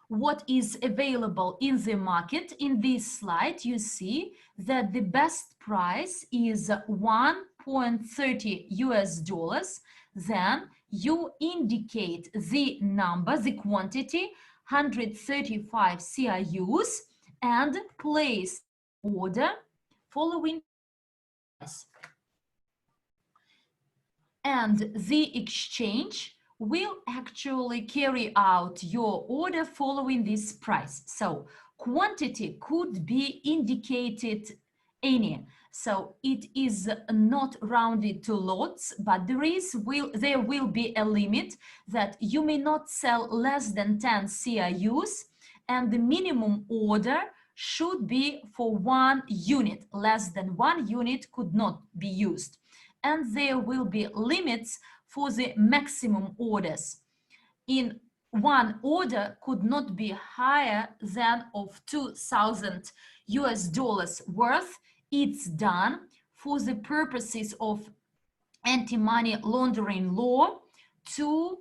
what is available in the market. In this slide, you see that the best price is 1.30 US dollars. Then you indicate the number, the quantity, 135 CRUs, and place order following price. And the exchange will actually carry out your order following this price. So quantity could be indicated any. So it is not rounded to lots, but there will be a limit that you may not sell less than 10 CRUs, and the minimum order should be for 1 unit. Less than 1 unit could not be used. And there will be limits for the maximum orders. In one order could not be higher than of 2,000 US dollars worth. It's done for the purposes of anti-money laundering law to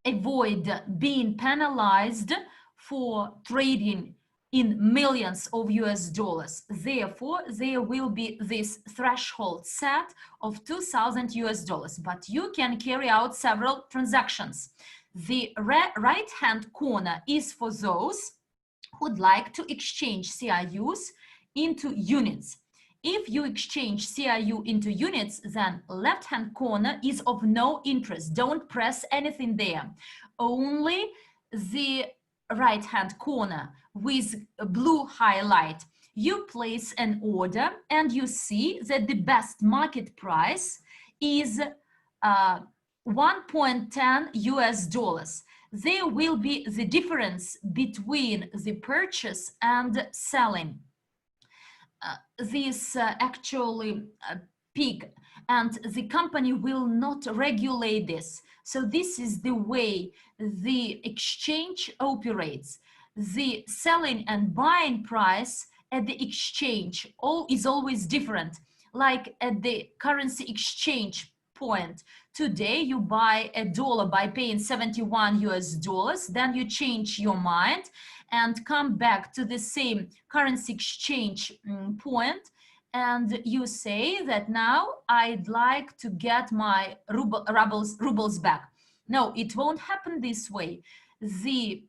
avoid being penalized for trading in millions of US dollars. Therefore, there will be this threshold set of 2,000 US dollars, but you can carry out several transactions. The right-hand corner is for those who'd like to exchange CRUs into units. If you exchange CRU into units, then left-hand corner is of no interest. Don't press anything there. Only the right-hand corner with a blue highlight. You place an order and you see that the best market price is 1.10 US dollars. There will be the difference between the purchase and selling. This actually peak, and the company will not regulate this. So this is the way the exchange operates. The selling and buying price at the exchange is always different. Like at the currency exchange point, today you buy a dollar by paying 71 US dollars, then you change your mind and come back to the same currency exchange point, and you say that now I'd like to get my rubles back. No, it won't happen this way. The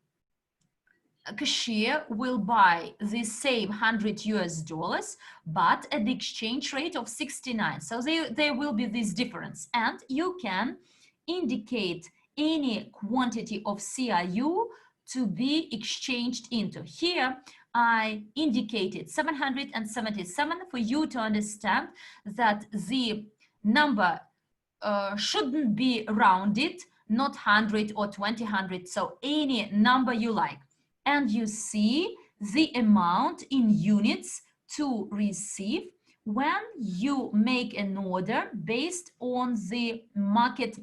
cashier will buy the same 100 US dollars, but at the exchange rate of 69. So there will be this difference, and you can indicate any quantity of CRU to be exchanged into. Here I indicated 777 for you to understand that the number shouldn't be rounded, not 100 or 200, so any number you like. And you see the amount in units to receive when you make an order based on the market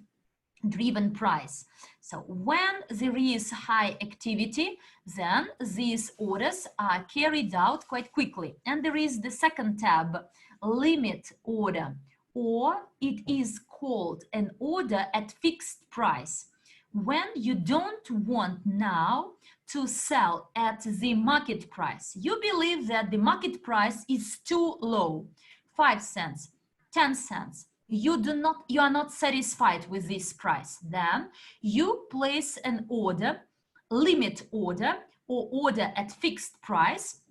driven price. So when there is high activity, then these orders are carried out quite quickly. And there is the second tab, limit order, or it is called an order at fixed price. When you don't want now to sell at the market price, you believe that the market price is too low, 5 cents, 10 cents, you are not satisfied with this price, then you place an order, limit order, or order at fixed price,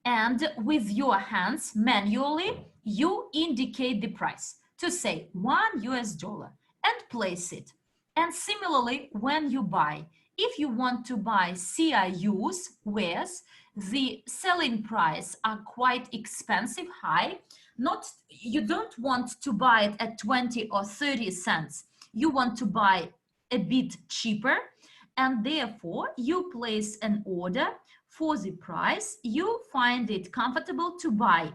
and with your hands manually you indicate the price to say 1 US dollar and place it. And similarly, when you buy, If you want to buy CRUs, whereas the selling price are quite expensive, high, you don't want to buy it at 20 or 30 cents. You want to buy a bit cheaper, and therefore you place an order for the price you find it comfortable to buy.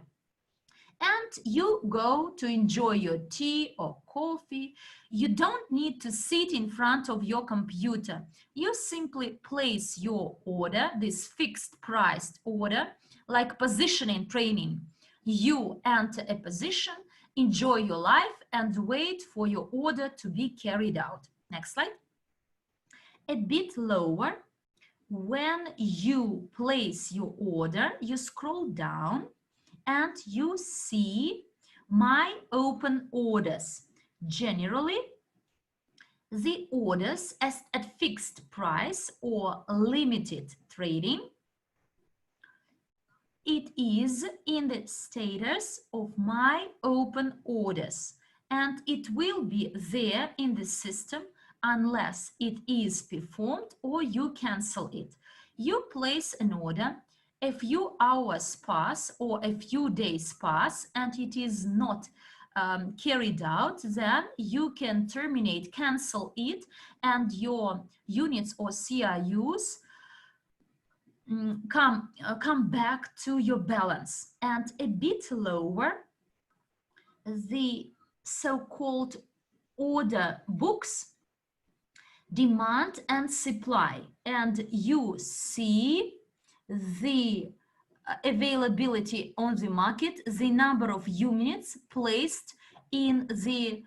And you go to enjoy your tea or coffee. You don't need to sit in front of your computer. You simply place your order, this fixed priced order, like positioning training. You enter a position, enjoy your life, and wait for your order to be carried out. Next slide. A bit lower, when you place your order, you scroll down and you see my open orders. Generally, the orders at fixed price or limited trading, it is in the status of my open orders, and it will be there in the system unless it is performed or you cancel it. You place an order, a few hours pass or a few days pass, and it is not carried out, then you can terminate, cancel it, and your units or CRUs come back to your balance. And a bit lower, the so-called order books, demand and supply, and you see the availability on the market, the number of units placed in the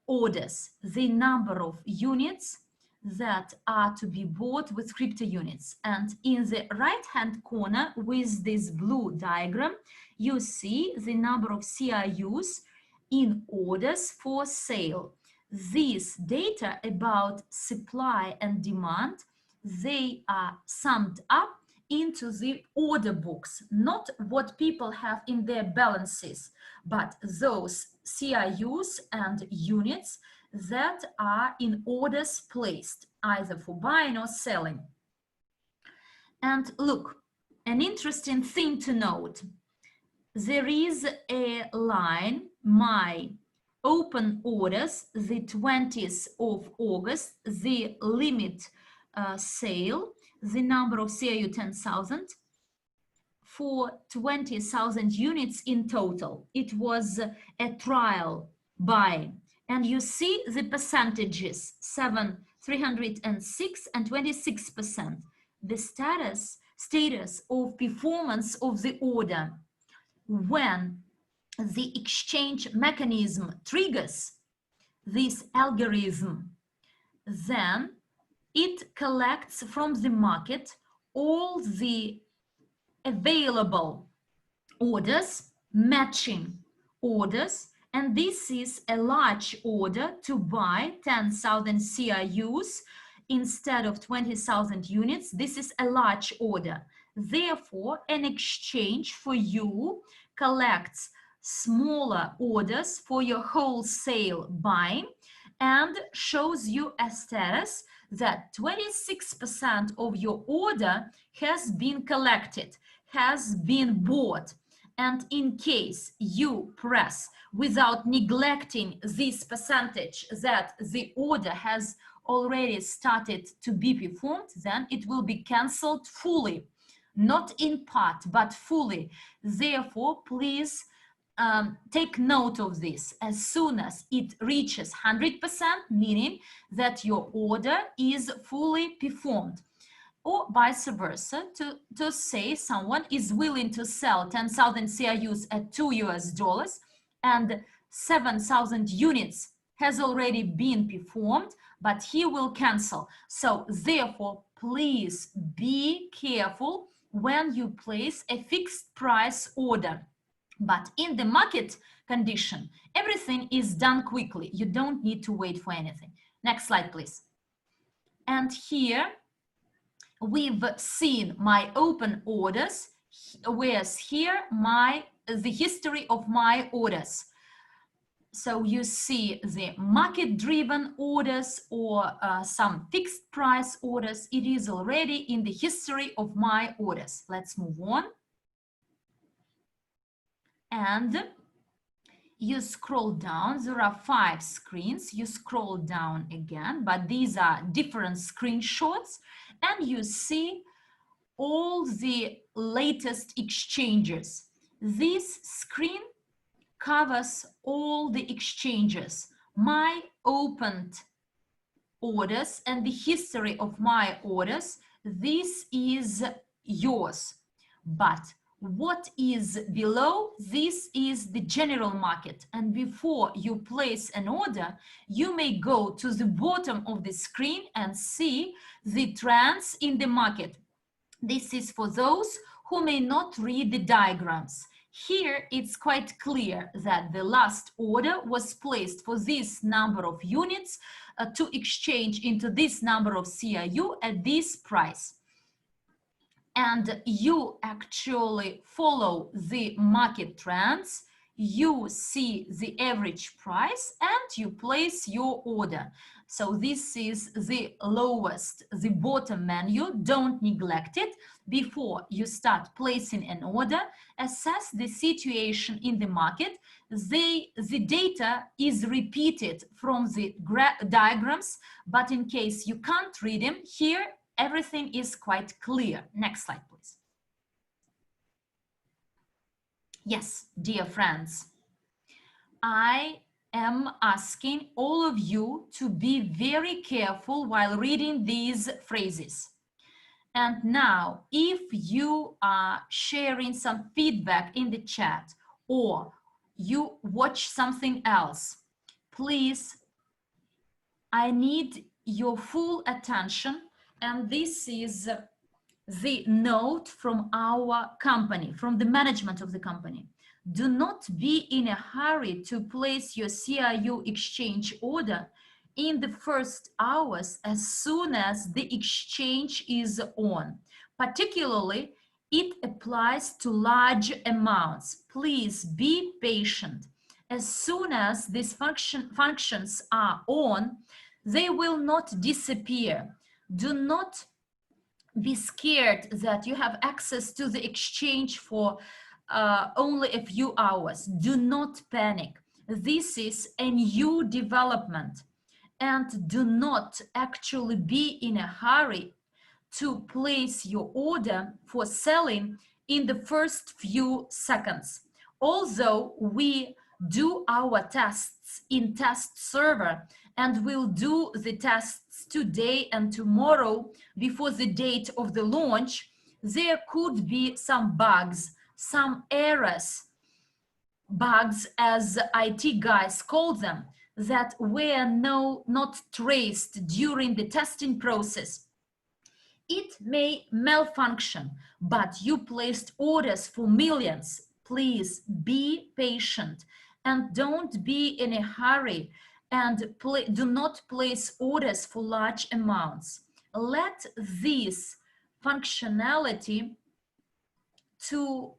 orders, the number of units that are to be bought with crypto units. And in the right hand corner with this blue diagram, you see the number of CRUs in orders for sale. These data about supply and demand, they are summed up into the order books, not what people have in their balances, but those CRUs and units that are in orders placed, either for buying or selling. And look, an interesting thing to note, there is a line, my open orders, the 20th of August, the limit sale, the number of CRU 10,000 for 20,000 units in total. It was a trial buy, and you see the percentages, 306 and 26%. The status of performance of the order. When the exchange mechanism triggers this algorithm, then it collects from the market all the available orders, matching orders, and this is a large order to buy 10,000 CRUs instead of 20,000 units. This is a large order. Therefore, an exchange for you collects smaller orders for your wholesale buying and shows you a status that 26% of your order has been collected, has been bought. And in case you press without neglecting this percentage that the order has already started to be performed, then it will be cancelled fully, not in part, but fully. Therefore, please take note of this. As soon as it reaches 100%, meaning that your order is fully performed, or vice versa, to say someone is willing to sell 10,000 CRUs at $2 and 7,000 units has already been performed, but he will cancel. So therefore, please be careful when you place a fixed price order. But in the market condition, everything is done quickly. You don't need to wait for anything. Next slide, please. And here we've seen my open orders, whereas here the history of my orders. So you see the market-driven orders or some fixed price orders. It is already in the history of my orders. Let's move on. And you scroll down. There are 5 screens. You scroll down again, but these are different screenshots. And you see all the latest exchanges. This screen covers all the exchanges, my opened orders and the history of my orders. This is yours. But what is below, this is the general market. And before you place an order, you may go to the bottom of the screen and see the trends in the market. This is for those who may not read the diagrams. Here, it's quite clear that the last order was placed for this number of units to exchange into this number of CRU at this price. And you actually follow the market trends, you see the average price, and you place your order. So this is the lowest, the bottom menu. Don't neglect it. Before you start placing an order, assess the situation in the market. The data is repeated from the diagrams, but in case you can't read them, here everything is quite clear. Next slide, please. Yes, dear friends, I am asking all of you to be very careful while reading these phrases. And now, if you are sharing some feedback in the chat or you watch something else, please, I need your full attention. And this is the note from our company, from the management of the company. Do not be in a hurry to place your CRU exchange order in the first hours as soon as the exchange is on. Particularly, it applies to large amounts. Please be patient. As soon as these functions are on, they will not disappear. Do not be scared that you have access to the exchange for only a few hours. Do not panic. This is a new development, and do not actually be in a hurry to place your order for selling in the first few seconds. Although we do our tests in test server and will do the tests today and tomorrow before the date of the launch, there could be some bugs, some errors, bugs as IT guys call them, that were not traced during the testing process. It may malfunction, but you placed orders for millions. Please be patient and don't be in a hurry, and do not place orders for large amounts. Let this functionality to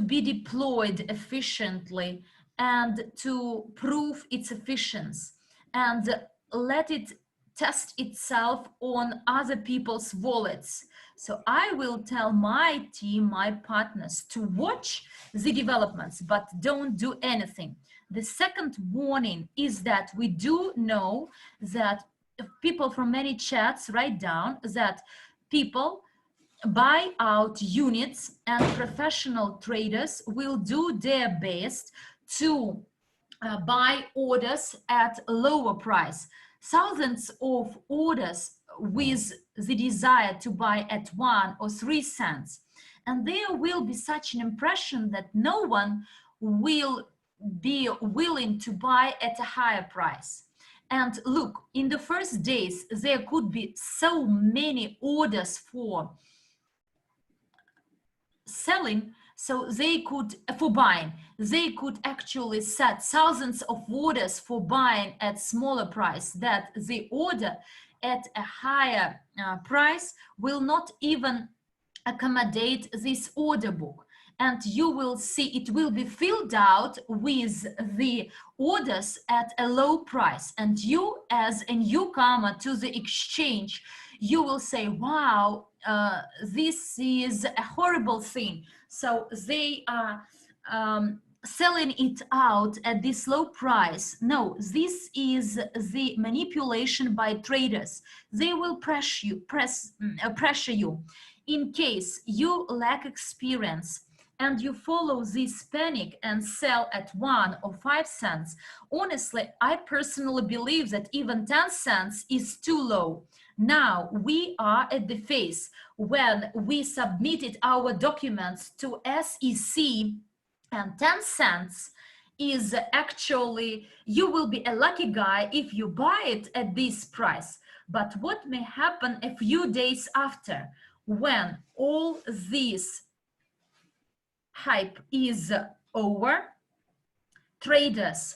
be deployed efficiently and to prove its efficiency, and let it test itself on other people's wallets. So I will tell my team, my partners, to watch the developments, but don't do anything. The second warning is that we do know that people from many chats write down that people buy out units, and professional traders will do their best to buy orders at a lower price. Thousands of orders with the desire to buy at 1 or 3 cents. And there will be such an impression that no one will be willing to buy at a higher price. And look, in the first days, there could be so many orders for selling, so they could, for buying, they could actually set thousands of orders for buying at smaller price, that the order at a higher price will not even accommodate this order book. and you will see it will be filled out with the orders at a low price. And you, as a newcomer to the exchange, you will say, wow, this is a horrible thing. So they are selling it out at this low price. No, this is the manipulation by traders. They will pressure you. In case you lack experience and you follow this panic and sell at 1 or 5 cents, honestly, I personally believe that even 10 cents is too low. Now we are at the phase when we submitted our documents to SEC, and 10 cents is actually, you will be a lucky guy if you buy it at this price. But what may happen a few days after, when all this hype is over, traders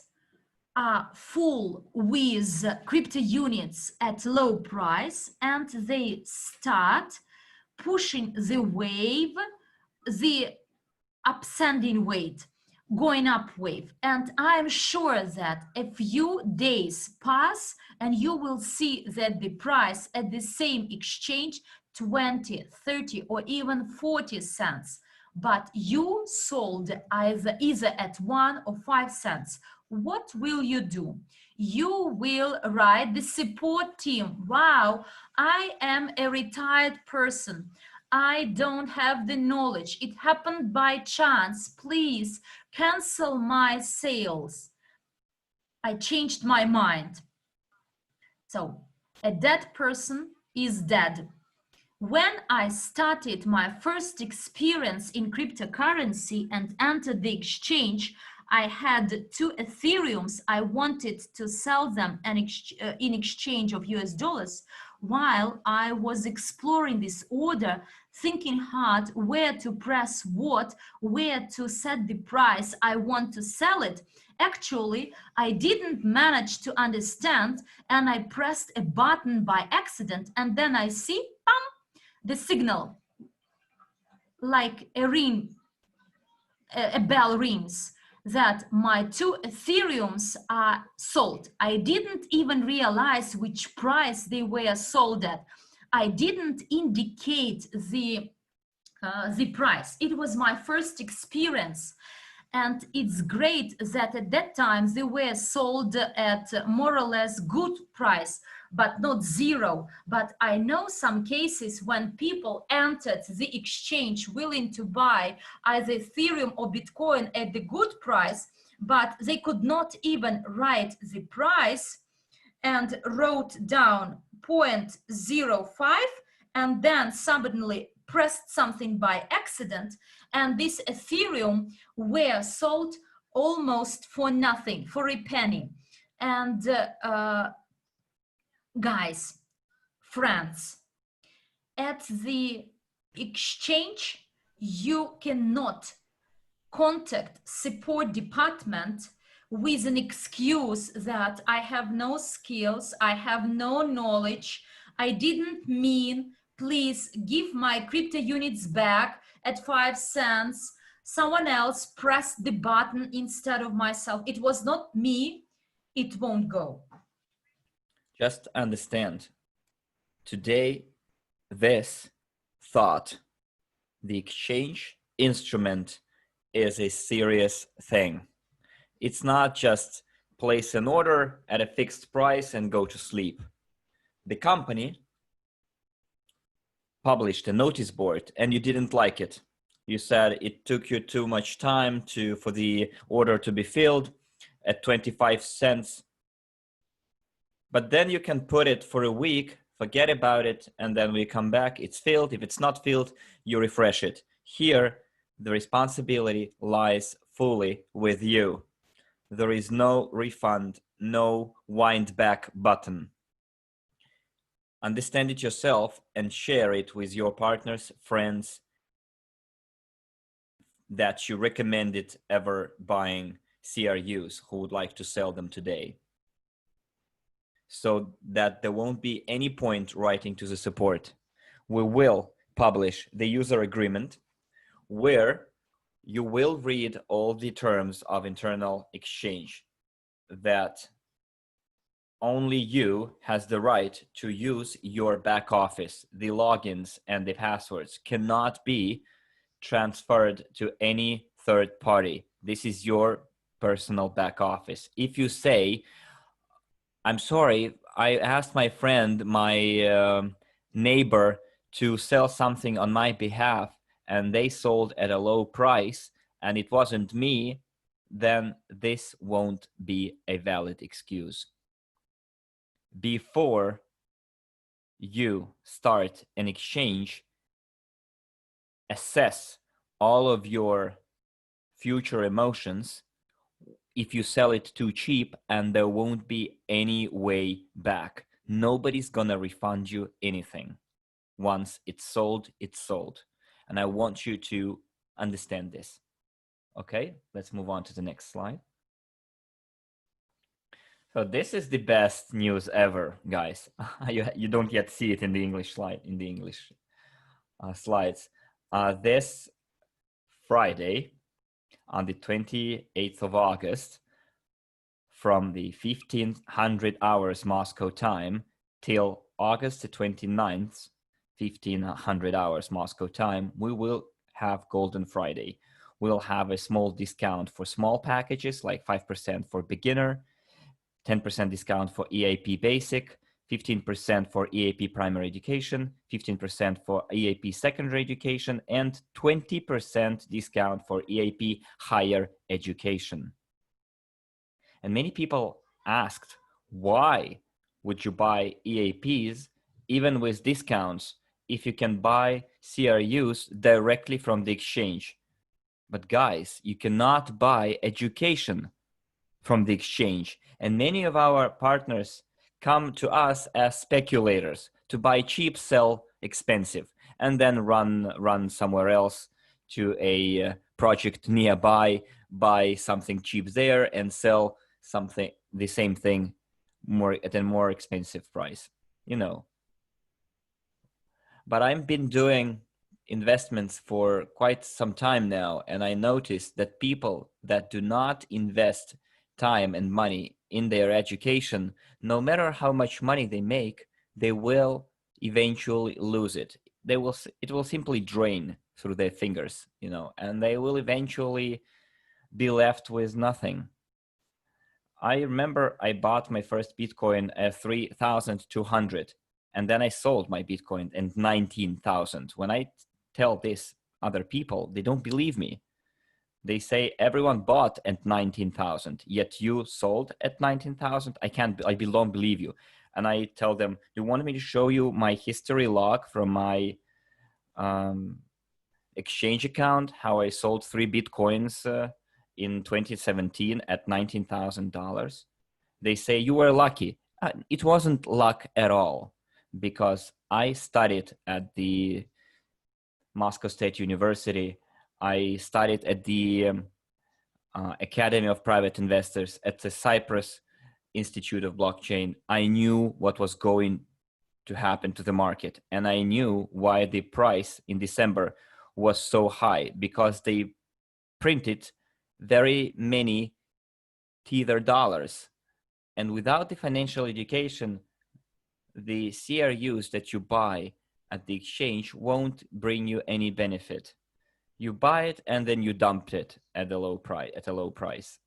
are full with crypto units at low price, and they start pushing the wave, the upsending wave, going up wave. And I'm sure that a few days pass and you will see that the price at the same exchange 20, 30 or even 40 cents, but you sold either at 1 or 5 cents. What will you do? You will write the support team, wow, I am a retired person, I don't have the knowledge, it happened by chance, please cancel my sales, I changed my mind. So a dead person is dead. When I started my first experience in cryptocurrency and entered the exchange, I had 2 Ethereums. I wanted to sell them in exchange of US dollars. While I was exploring this order, thinking hard where to press what, where to set the price I want to sell it, actually, I didn't manage to understand, and I pressed a button by accident, and then I see, bam, the signal, like a ring, a bell rings, that my 2 Ethereums are sold. I didn't even realize which price they were sold at. I didn't indicate the price. It was my first experience. And it's great that at that time they were sold at more or less good price, but not zero. But I know some cases when people entered the exchange willing to buy either Ethereum or Bitcoin at the good price, but they could not even write the price and wrote down 0.05 and then suddenly pressed something by accident, and this Ethereum were sold almost for nothing, for a penny. And guys, friends, at the exchange, you cannot contact support department with an excuse that I have no skills, I have no knowledge, I didn't mean, please give my crypto units back at 5 cents. Someone else pressed the button instead of myself. It was not me. It won't go. Just understand, today, this thought, the exchange instrument, is a serious thing. It's not just place an order at a fixed price and go to sleep. The company published a notice board and you didn't like it. You said it took you too much time for the order to be filled at 25 cents. But then you can put it for a week, forget about it, and then we come back, it's filled. If it's not filled, you refresh it. Here, the responsibility lies fully with you. There is no refund, no wind back button. Understand it yourself and share it with your partners, friends that you recommended ever buying CRUs who would like to sell them today, so that there won't be any point writing to the support. We will publish the user agreement where you will read all the terms of internal exchange, that only you has the right to use your back office. The logins and the passwords cannot be transferred to any third party. This is your personal back office. If you say, I'm sorry, I asked my friend, my neighbor, to sell something on my behalf, and they sold at a low price, and it wasn't me, then this won't be a valid excuse. Before you start an exchange, assess all of your future emotions. If you sell it too cheap, and there won't be any way back. Nobody's gonna refund you anything. Once it's sold, it's sold. And I want you to understand this. Okay, let's move on to the next slide. So this is the best news ever, guys. You don't yet see it in the English slide, in the English slides. This Friday, on the 28th of August, from the 1500 hours Moscow time till August the 29th, 1500 hours Moscow time, we will have Golden Friday. We'll have a small discount for small packages, like 5% for beginner, 10% discount for EAP basic, 15% for EAP primary education, 15% for EAP secondary education, and 20% discount for EAP higher education. And many people asked, why would you buy EAPs even with discounts if you can buy CRUs directly from the exchange? But guys, you cannot buy education from the exchange. And many of our partners come to us as speculators to buy cheap, sell expensive, and then run somewhere else to a project nearby, buy something cheap there, and sell something, the same thing, at a more expensive price, you know. But I've been doing investments for quite some time now, and I noticed that people that do not invest time and money in their education, no matter how much money they make, they will eventually lose it. It will simply drain through their fingers, you know, and they will eventually be left with nothing. I remember I bought my first Bitcoin at 3,200, and then I sold my Bitcoin at 19,000. When I tell this other people, they don't believe me. They say everyone bought at 19,000, yet you sold at 19,000. I don't believe you. And I tell them, do you want me to show you my history log from my exchange account, how I sold 3 Bitcoins in 2017 at $19,000? They say you were lucky. It wasn't luck at all, because I studied at the Moscow State University. I studied at the Academy of Private Investors, at the Cyprus Institute of Blockchain. I knew what was going to happen to the market, and I knew why the price in December was so high, because they printed very many Tether dollars. And without the financial education, the CRUs that you buy at the exchange won't bring you any benefit. You buy it and then you dump it at a low price.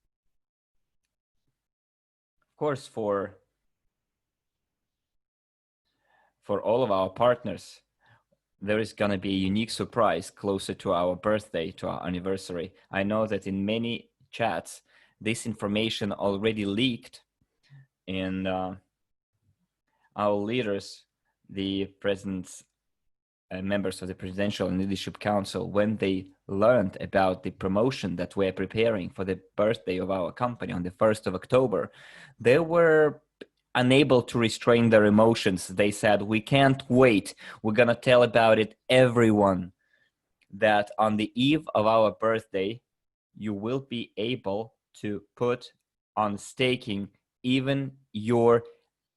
Of course, for all of our partners, there is going to be a unique surprise closer to our birthday, to our anniversary. I know that in many chats, this information already leaked, and our leaders, the presidents, members of the Presidential and Leadership Council, when they learned about the promotion that we're preparing for the birthday of our company on the 1st of October, they were unable to restrain their emotions. They said, we can't wait. We're going to tell about it everyone, that on the eve of our birthday, you will be able to put on staking even your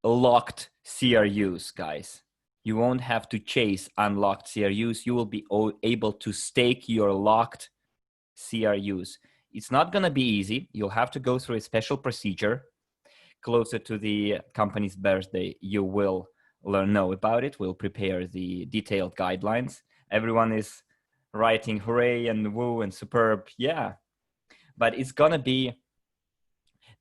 locked CRUs, guys. You won't have to chase unlocked CRUs. You will be able to stake your locked CRUs. It's not going to be easy. You'll have to go through a special procedure. Closer to the company's birthday, you will know about it. We'll prepare the detailed guidelines. Everyone is writing hooray and woo and superb. Yeah, but it's going to be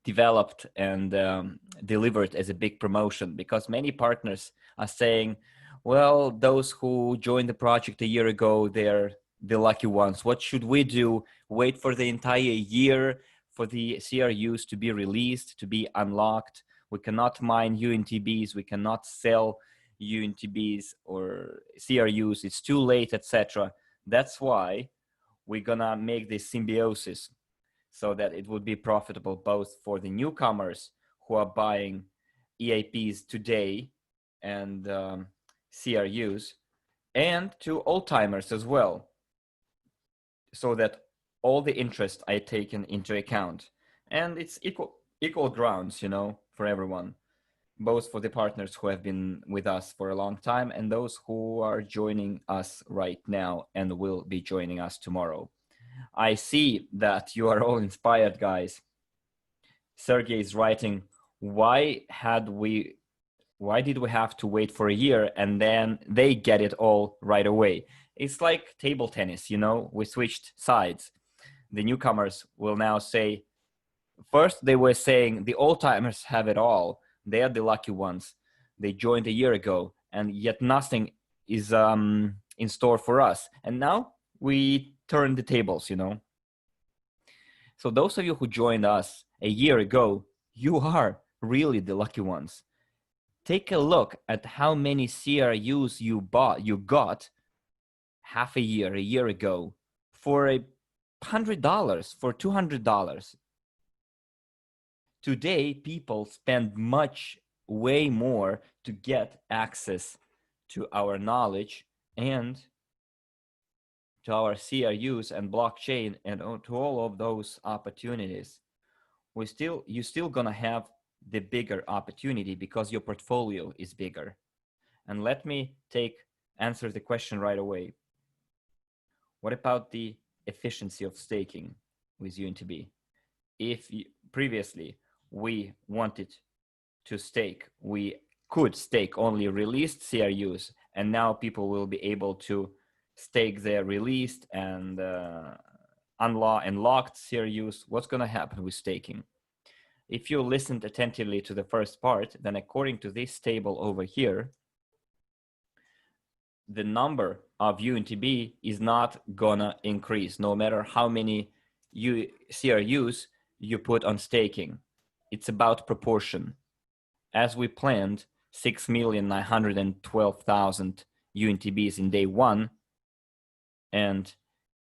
developed and delivered as a big promotion, because many partners are saying, well, those who joined the project a year ago, they're the lucky ones. What should we do? Wait for the entire year for the CRUs to be released, to be unlocked? We cannot mine UNTBs. We cannot sell UNTBs or CRUs. It's too late, etc. That's why we're gonna make this symbiosis, so that it would be profitable both for the newcomers who are buying EAPs today and CRUs, and to old timers as well, so that all the interest are taken into account. And it's equal grounds, you know, for everyone, both for the partners who have been with us for a long time and those who are joining us right now and will be joining us tomorrow. I see that you are all inspired, guys. Sergey is writing, why did we have to wait for a year and then they get it all right away? It's like table tennis, you know, we switched sides. The newcomers will now say, first they were saying the old timers have it all. They are the lucky ones. They joined a year ago and yet nothing is in store for us. And now we turn the tables, you know. So those of you who joined us a year ago, you are really the lucky ones. Take a look at how many CRUs you got half a year ago, for $100, for $200. Today, people spend way more to get access to our knowledge and to our CRUs and blockchain and to all of those opportunities. You're still gonna have the bigger opportunity because your portfolio is bigger. And let me answer the question right away. What about the efficiency of staking with UNTB? If previously we wanted to stake, we could stake only released CRUs, and now people will be able to stake their released and unlocked CRUs. What's going to happen with staking? If you listened attentively to the first part, then according to this table over here, the number of UNTB is not gonna increase no matter how many CRUs you put on staking. It's about proportion. As we planned, 6,912,000 UNTBs in day one and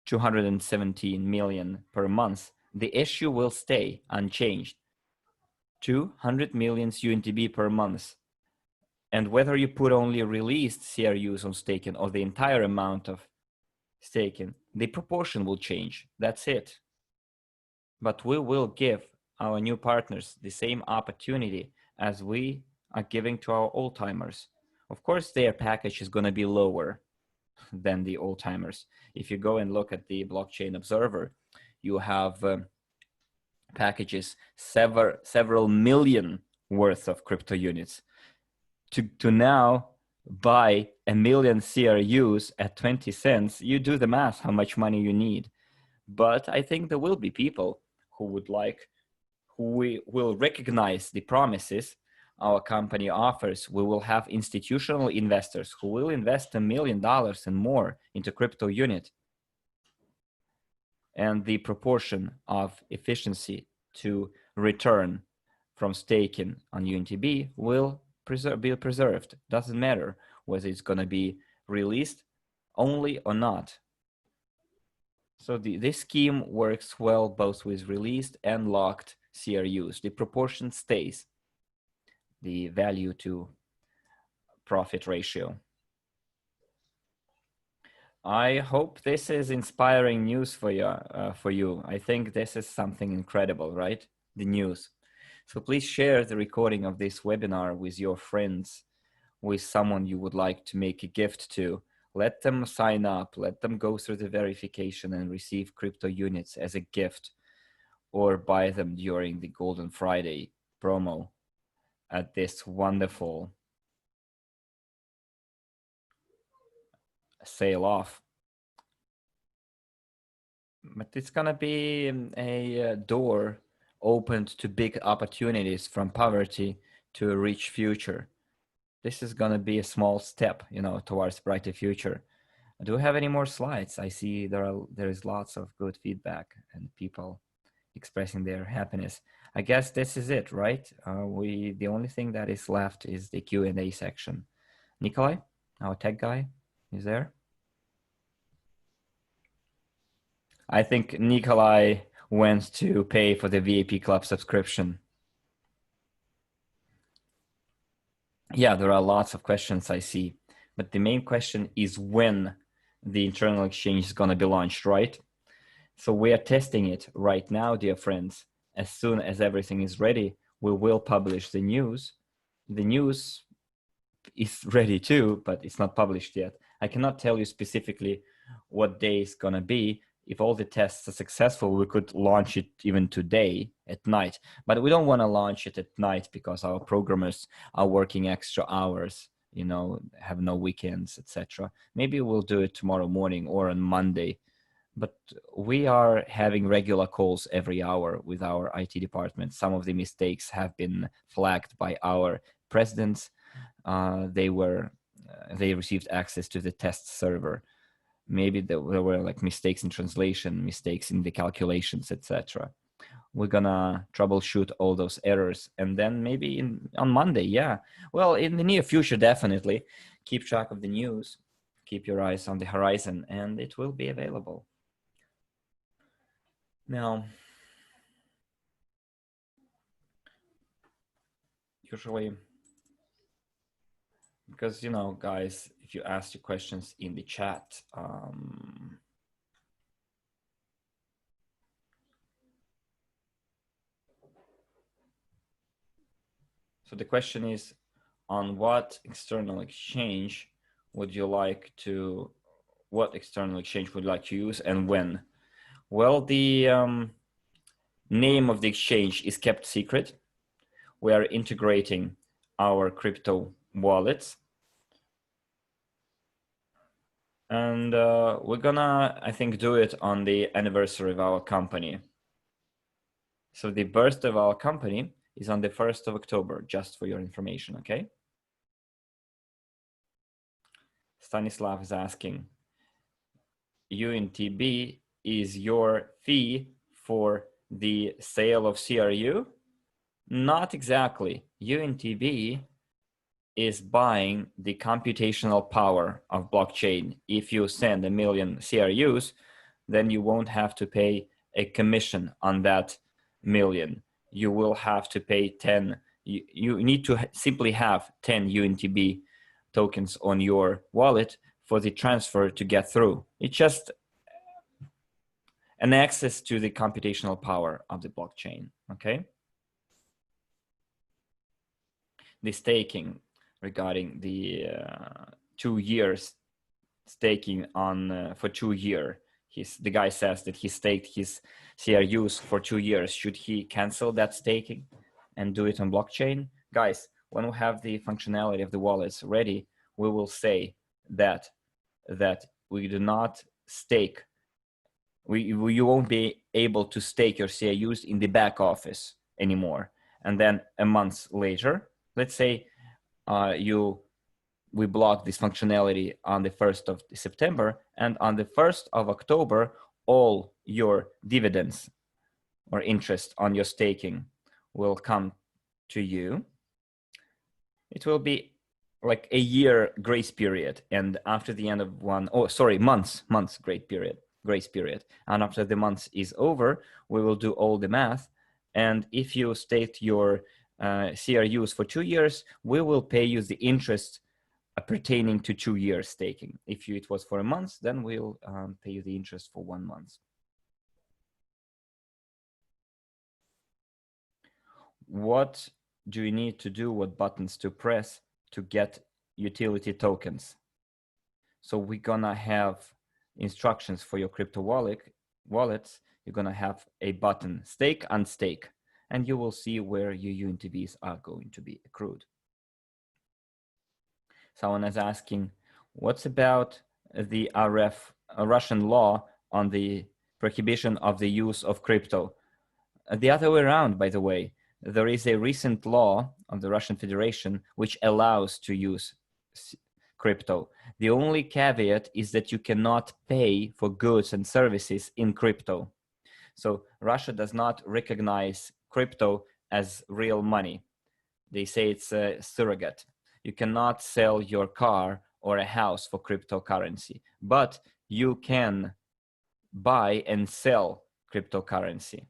217 million per month, the issue will stay unchanged. 200 million UNTB per month. And whether you put only released CRUs on staking or the entire amount of staking, the proportion will change. That's it. But we will give our new partners the same opportunity as we are giving to our old timers. Of course, their package is going to be lower than the old timers. If you go and look at the blockchain observer, you have packages several million worth of crypto units. To now buy 1 million CRUs at 20 cents, you do the math how much money you need. But I think there will be people who will recognize the promises our company offers. We will have institutional investors who will invest $1 million and more into crypto unit. And the proportion of efficiency to return from staking on UNTB will be preserved. Doesn't matter whether it's going to be released only or not. So this scheme works well both with released and locked CRUs. The proportion stays, the value to profit ratio. I hope this is inspiring news for you. I think this is something incredible, right? The news. So please share the recording of this webinar with your friends, with someone you would like to make a gift to. Let them sign up, let them go through the verification and receive crypto units as a gift, or buy them during the Golden Friday promo at this wonderful sale off. But it's gonna be a door opened to big opportunities from poverty to a rich future. This is gonna be a small step, you know, towards a brighter future. Do we have any more slides? I see there is lots of good feedback and people expressing their happiness. I guess this is it, right? The only thing that is left is the Q&A section. Nikolai, our tech guy, is there? I think Nikolai went to pay for the VIP Club subscription. Yeah, there are lots of questions I see, but the main question is when the internal exchange is going to be launched, right? So we are testing it right now, dear friends. As soon as everything is ready, we will publish the news. The news is ready too, but it's not published yet. I cannot tell you specifically what day it's going to be. If all the tests are successful, we could launch it even today at night. But we don't want to launch it at night because our programmers are working extra hours, you know, have no weekends, etc. Maybe we'll do it tomorrow morning or on Monday. But we are having regular calls every hour with our IT department. Some of the mistakes have been flagged by our presidents. They received access to the test server. Maybe there were like mistakes in translation, mistakes in the calculations, etc. We're gonna troubleshoot all those errors, and then maybe on Monday, yeah. Well, in the near future, definitely keep track of the news, keep your eyes on the horizon, and it will be available. Now, usually, because, you know, guys, if you ask your questions in the chat, so the question is, on what external exchange would you like to, what external exchange would you like to use and when? Well, the name of the exchange is kept secret. We are integrating our crypto wallets. And we're gonna, I think, do it on the anniversary of our company. So the birth of our company is on the 1st of October, just for your information, okay? Stanislav is asking, UNTB is your fee for the sale of CRU? Not exactly. UNTB is buying the computational power of blockchain. If you send 1 million CRUs, then you won't have to pay a commission on that million. You will have to pay 10. You need to simply have 10 UNTB tokens on your wallet for the transfer to get through. It's just an access to the computational power of the blockchain, okay? The staking regarding the 2 years staking on for 2 years. The guy says that he staked his CRUs for 2 years. Should he cancel that staking and do it on blockchain? Guys, when we have the functionality of the wallets ready, we will say that we do not stake. You won't be able to stake your CRUs in the back office anymore. And then a month later, let's say we block this functionality on the 1st of September, and on the 1st of October, all your dividends or interest on your staking will come to you. It will be like a year grace period, and after the end of months grace period. And after the month is over, we will do all the math, and if you state your CRUs for 2 years, we will pay you the interest pertaining to 2 years staking. If it was for a month, then we'll pay you the interest for 1 month. What do you need to do? What buttons to press to get utility tokens? So we're gonna have instructions for your crypto wallets. You're gonna have a button, stake, unstake, and you will see where your UNTBs are going to be accrued. Someone is asking, what's about the Russian law on the prohibition of the use of crypto? The other way around, by the way, there is a recent law of the Russian Federation which allows to use crypto. The only caveat is that you cannot pay for goods and services in crypto. So Russia does not recognize crypto as real money. They say it's a surrogate. You cannot sell your car or a house for cryptocurrency, but you can buy and sell cryptocurrency.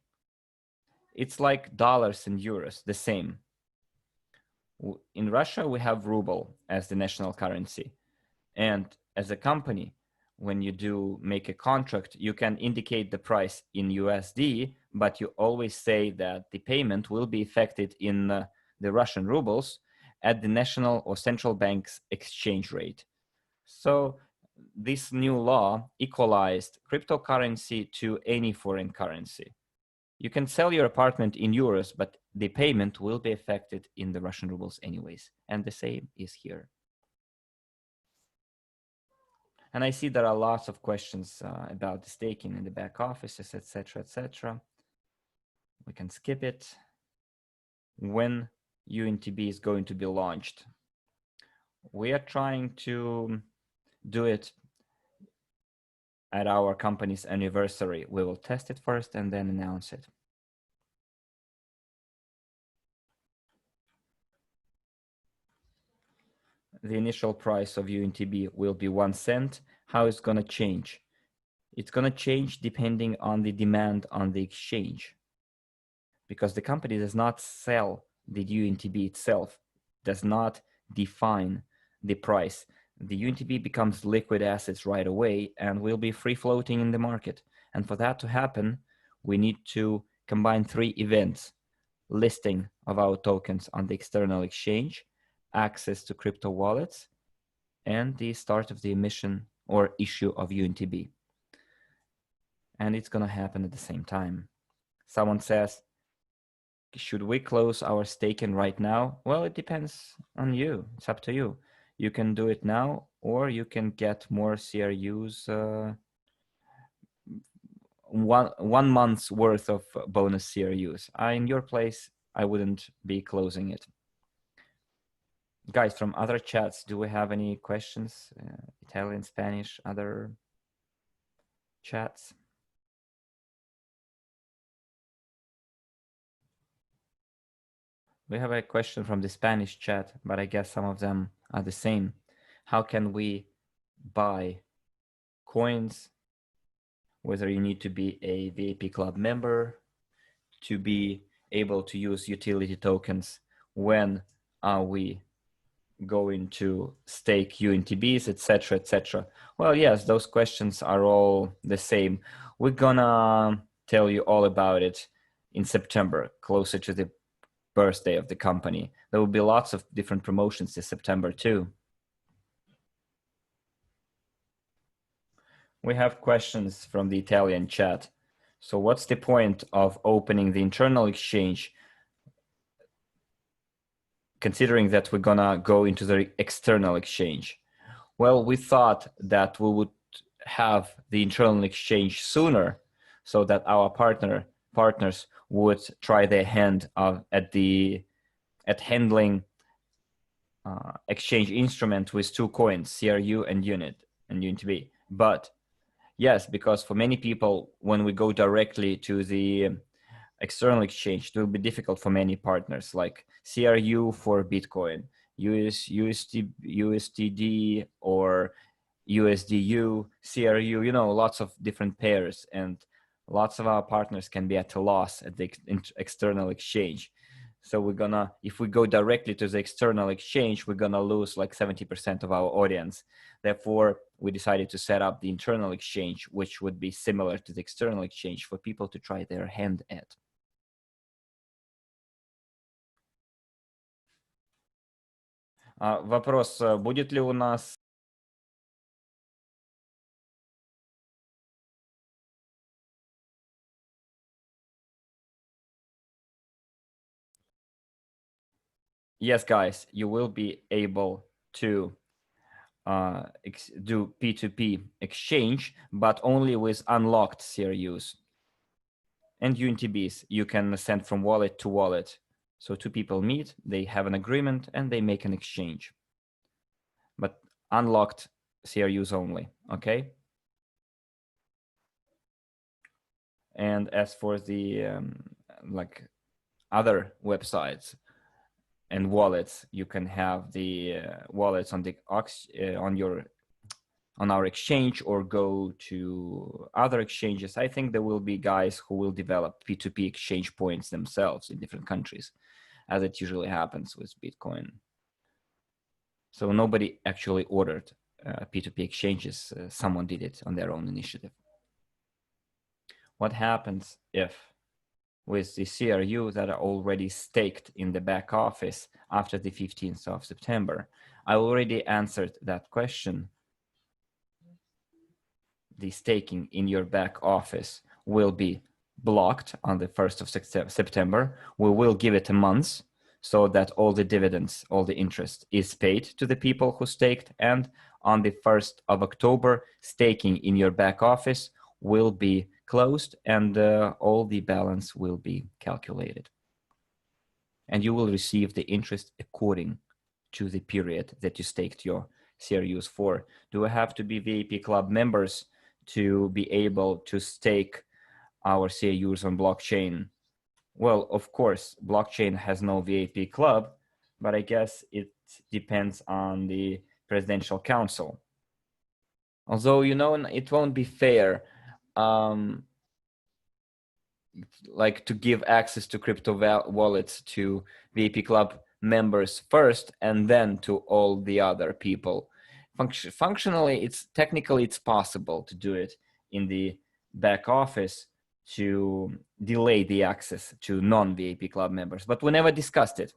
It's like dollars and euros, the same. In Russia, we have ruble as the national currency. And as a company, when you do make a contract, you can indicate the price in USD, but you always say that the payment will be effected in the Russian rubles at the national or central bank's exchange rate. So this new law equalized cryptocurrency to any foreign currency. You can sell your apartment in euros, but the payment will be affected in the Russian rubles anyways. And the same is here. And I see there are lots of questions about the staking in the back offices, etc., etc. We can skip it. When UNTB is going to be launched? We are trying to do it at our company's anniversary. We will test it first and then announce it. The initial price of UNTB will be 1 cent. How is it going to change? It's going to change depending on the demand on the exchange, because the company does not sell the UNTB itself, does not define the price. The UNTB becomes liquid assets right away and will be free floating in the market. And for that to happen, we need to combine 3 events: listing of our tokens on the external exchange, access to crypto wallets, and the start of the emission or issue of UNTB. And it's going to happen at the same time. Someone says, should we close our staking right now? Well, it depends on you. It's up to you. You can do it now, or you can get more CRUs, one month's worth of bonus CRUs. In your place, I wouldn't be closing it. Guys, from other chats, do we have any questions? Italian, Spanish, other chats? We have a question from the Spanish chat, but I guess some of them are the same. How can we buy coins? Whether you need to be a VIP club member to be able to use utility tokens. When are we going to stake UNTBs, etc., etc.? Well, yes, those questions are all the same. We're gonna tell you all about it in September, closer to the birthday of the company. There will be lots of different promotions this September too. We have questions from the Italian chat. So what's the point of opening the internal exchange, considering that we're gonna go into the external exchange? Well, we thought that we would have the internal exchange sooner, so that our partners would try their hand at handling exchange instrument with 2 coins, CRU and UNTB. But yes, because for many people, when we go directly to the external exchange, it will be difficult for many partners, like CRU for Bitcoin, USDD or USDU, CRU, lots of different pairs, and lots of our partners can be at a loss at the external exchange. So if we go directly to the external exchange, we're gonna lose like 70% of our audience. Therefore, we decided to set up the internal exchange, which would be similar to the external exchange for people to try their hand at. Вопрос, будет ли у нас yes, guys, you will be able to do P2P exchange, but only with unlocked CRUs. And UNTBs, you can send from wallet to wallet. So two people meet, they have an agreement, and they make an exchange. But unlocked CRUs only, okay? And as for the like other websites and wallets, you can have the wallets on the on our exchange or go to other exchanges. I think there will be guys who will develop P2P exchange points themselves in different countries, as it usually happens with Bitcoin. So nobody actually ordered P2P exchanges. Someone did it on their own initiative. What happens if with the CRU that are already staked in the back office after the 15th of September? I already answered that question. The staking in your back office will be blocked on the 1st of September. We will give it a month so that all the dividends, all the interest is paid to the people who staked. And on the 1st of October, staking in your back office will be closed and all the balance will be calculated. And you will receive the interest according to the period that you staked your CRUs for. Do we have to be VIP club members to be able to stake our CRUs on blockchain? Well, of course, blockchain has no VIP club, but I guess it depends on the presidential council. Although, you know, it won't be fair like to give access to crypto wallets to VIP club members first and then to all the other people. Functionally, technically it's possible to do it in the back office to delay the access to non-VIP club members, but we never discussed it.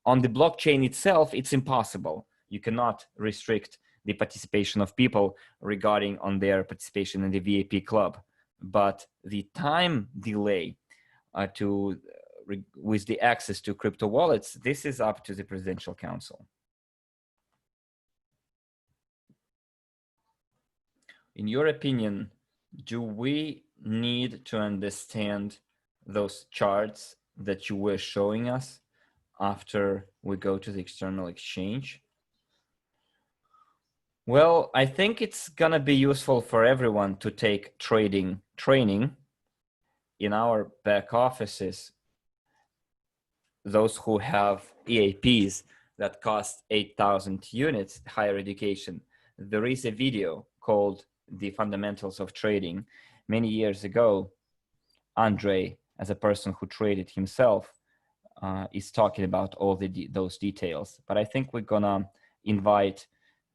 On the blockchain itself, it's impossible. You cannot restrict the participation of people regarding on their participation in the VIP club. But the time delay with the access to crypto wallets, this is up to the Presidential Council. In your opinion, do we need to understand those charts that you were showing us after we go to the external exchange? Well, I think it's gonna be useful for everyone to take trading training in our back offices. Those who have EAPs that cost 8,000 units, higher education, there is a video called The Fundamentals of Trading. Many years ago, Andre, as a person who traded himself, is talking about all those details. But I think we're gonna invite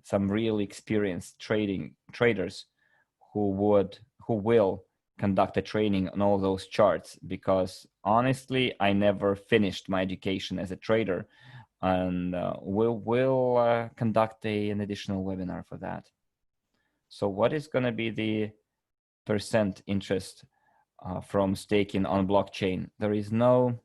some really experienced traders who will conduct a training on all those charts, because honestly, I never finished my education as a trader, and we'll conduct an additional webinar for that. So what is going to be the percent interest from staking on blockchain? There is no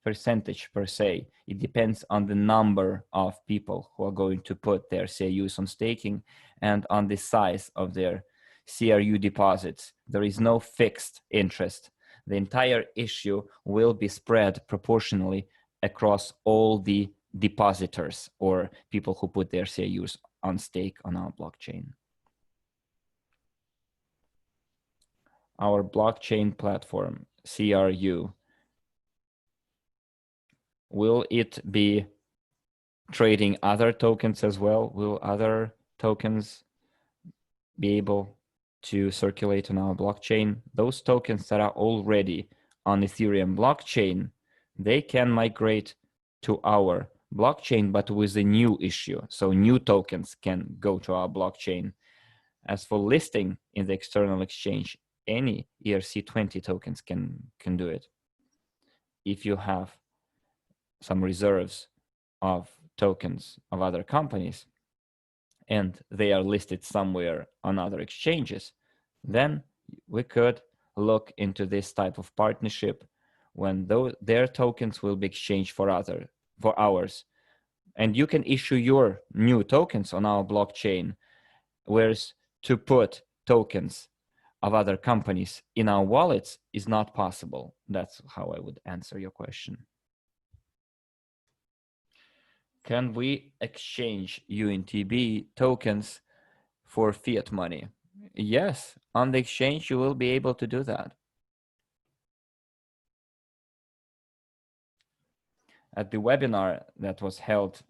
percentage per se. It depends on the number of people who are going to put their CRUs on staking and on the size of their CRU deposits. There is no fixed interest. The entire issue will be spread proportionally across all the depositors or people who put their CRUs on stake on our blockchain. Our blockchain platform, CRU, will it be trading other tokens as well? Will other tokens be able to circulate on our blockchain? Those tokens that are already on Ethereum blockchain, they can migrate to our blockchain, but with a new issue. So new tokens can go to our blockchain. As for listing in the external exchange, any ERC20 tokens can do it. If you have some reserves of tokens of other companies and they are listed somewhere on other exchanges, then we could look into this type of partnership when their tokens will be exchanged for other for ours. And you can issue your new tokens on our blockchain, whereas to put tokens of other companies in our wallets is not possible. That's how I would answer your question. Can we exchange UNTB tokens for fiat money? Yes, on the exchange, you will be able to do that. At the webinar that was held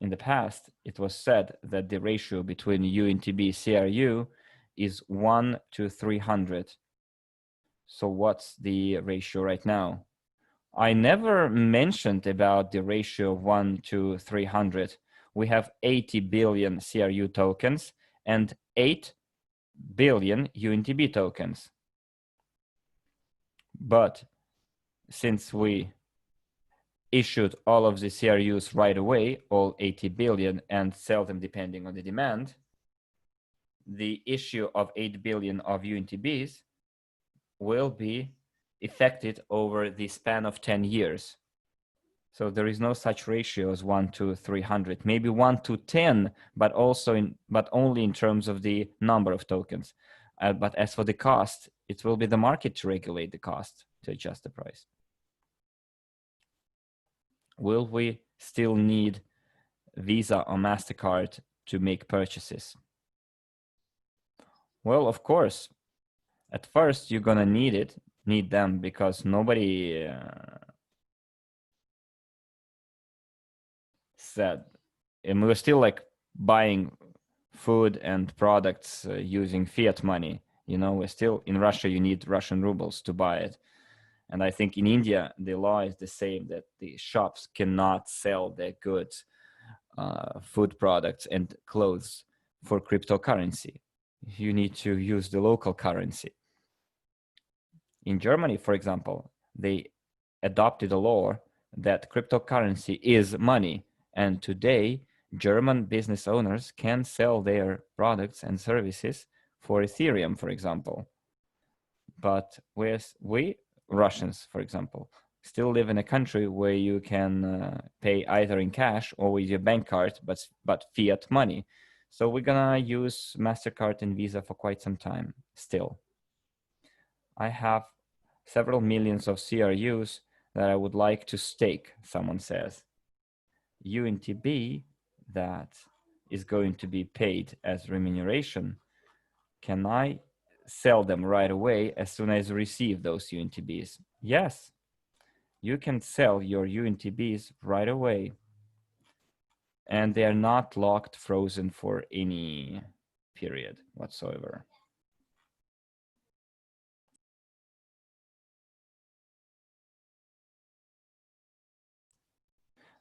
in the past, it was said that the ratio between UNTB CRU is 1 to 300. So what's the ratio right now? I never mentioned about the ratio of 1 to 300. We have 80 billion CRU tokens and 8 billion UNTB tokens. But since we issued all of the CRUs right away, all 80 billion, and sell them depending on the demand, the issue of 8 billion of UNTBs will be effected over the span of 10 years. So there is no such ratio as 1 to 300, maybe 1 to 10, but only in terms of the number of tokens. But as for the cost, it will be the market to regulate the cost, to adjust the price. Will we still need Visa or MasterCard to make purchases? Well, of course. At first, you're gonna need them because nobody said, and we're still like buying food and products using fiat money. You know, we're still in Russia, you need Russian rubles to buy it. And I think in India, the law is the same, that the shops cannot sell their goods, food products and clothes for cryptocurrency. You need to use the local currency. In Germany, for example, they adopted a law that cryptocurrency is money. And today, German business owners can sell their products and services for Ethereum, for example. But we Russians, for example, still live in a country where you can pay either in cash or with your bank card, but fiat money. So we're gonna use MasterCard and Visa for quite some time still. I have several millions of CRUs that I would like to stake, someone says. UNTB that is going to be paid as remuneration, can I sell them right away as soon as I receive those UNTBs? Yes, you can sell your UNTBs right away. And they are not locked, frozen for any period whatsoever.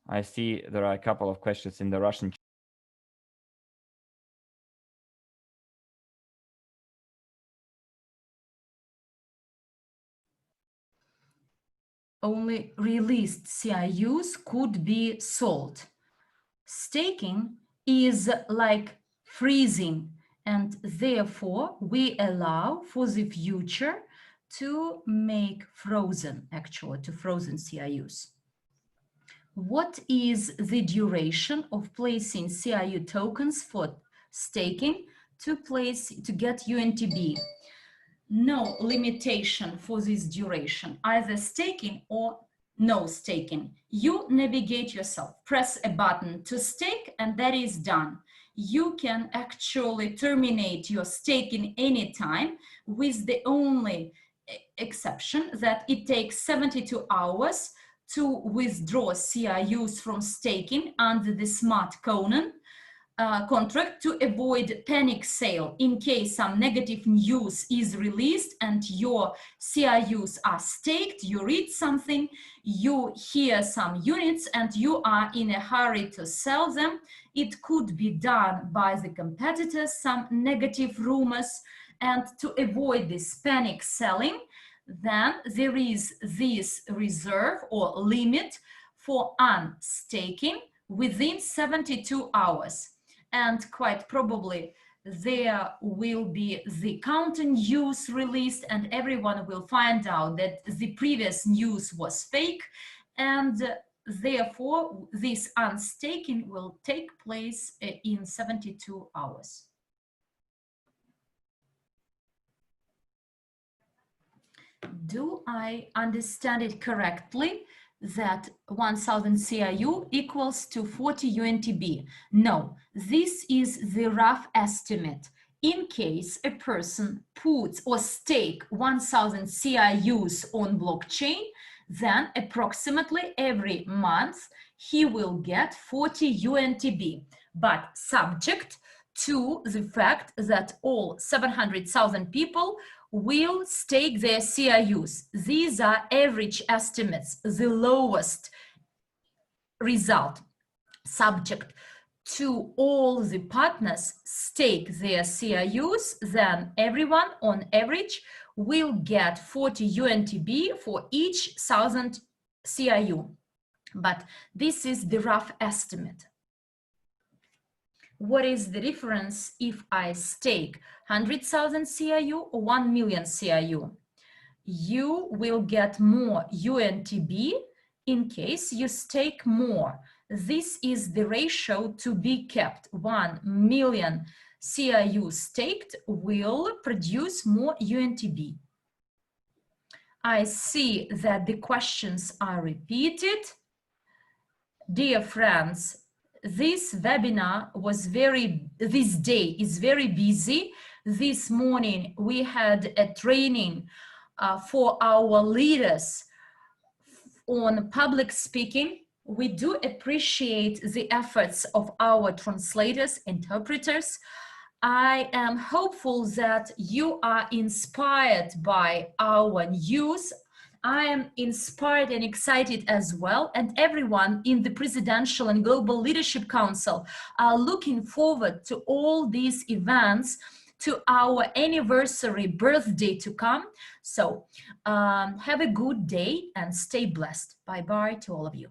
I see there are a couple of questions in the Russian. Only released CRUs could be sold. Staking is like freezing, and therefore we allow for the future to make frozen, actually, to frozen CRUs. What is the duration of placing CRU tokens for staking to get UNTB? No limitation for this duration, either staking or no staking. You navigate yourself, press a button to stake, and that is done. You can actually terminate your staking anytime, with the only exception that it takes 72 hours to withdraw CRUs from staking under the smart contract to avoid panic sale in case some negative news is released and your CRUs are staked, you read something, you hear some units and you are in a hurry to sell them. It could be done by the competitors, some negative rumors, and to avoid this panic selling, then there is this reserve or limit for unstaking within 72 hours. And quite probably there will be the counter news released and everyone will find out that the previous news was fake, and Therefore, this unstaking will take place in 72 hours. Do I understand it correctly that 1000 CRU equals to 40 UNTB? No, this is the rough estimate. In case a person puts or stake 1000 CRUs on blockchain, then approximately every month he will get 40 UNTB, but subject to the fact that all 700,000 people will stake their CRUs. These are average estimates, the lowest result, subject to all the partners stake their CRUs, then everyone on average will get 40 UNTB for each 1000 CRU. But this is the rough estimate. What is the difference if I stake 100,000 CRU or 1 million CRU? You will get more UNTB in case you stake more. This is the ratio to be kept. 1 million CRU staked will produce more UNTB. I see that the questions are repeated. Dear friends, this webinar was this day is very busy. This morning we had a training for our leaders on public speaking. We do appreciate the efforts of our translators, interpreters. I am hopeful that you are inspired by our news. I am inspired and excited as well, and everyone in the Presidential and Global Leadership Council are looking forward to all these events, to our anniversary birthday to come. So have a good day and stay blessed. Bye-bye to all of you.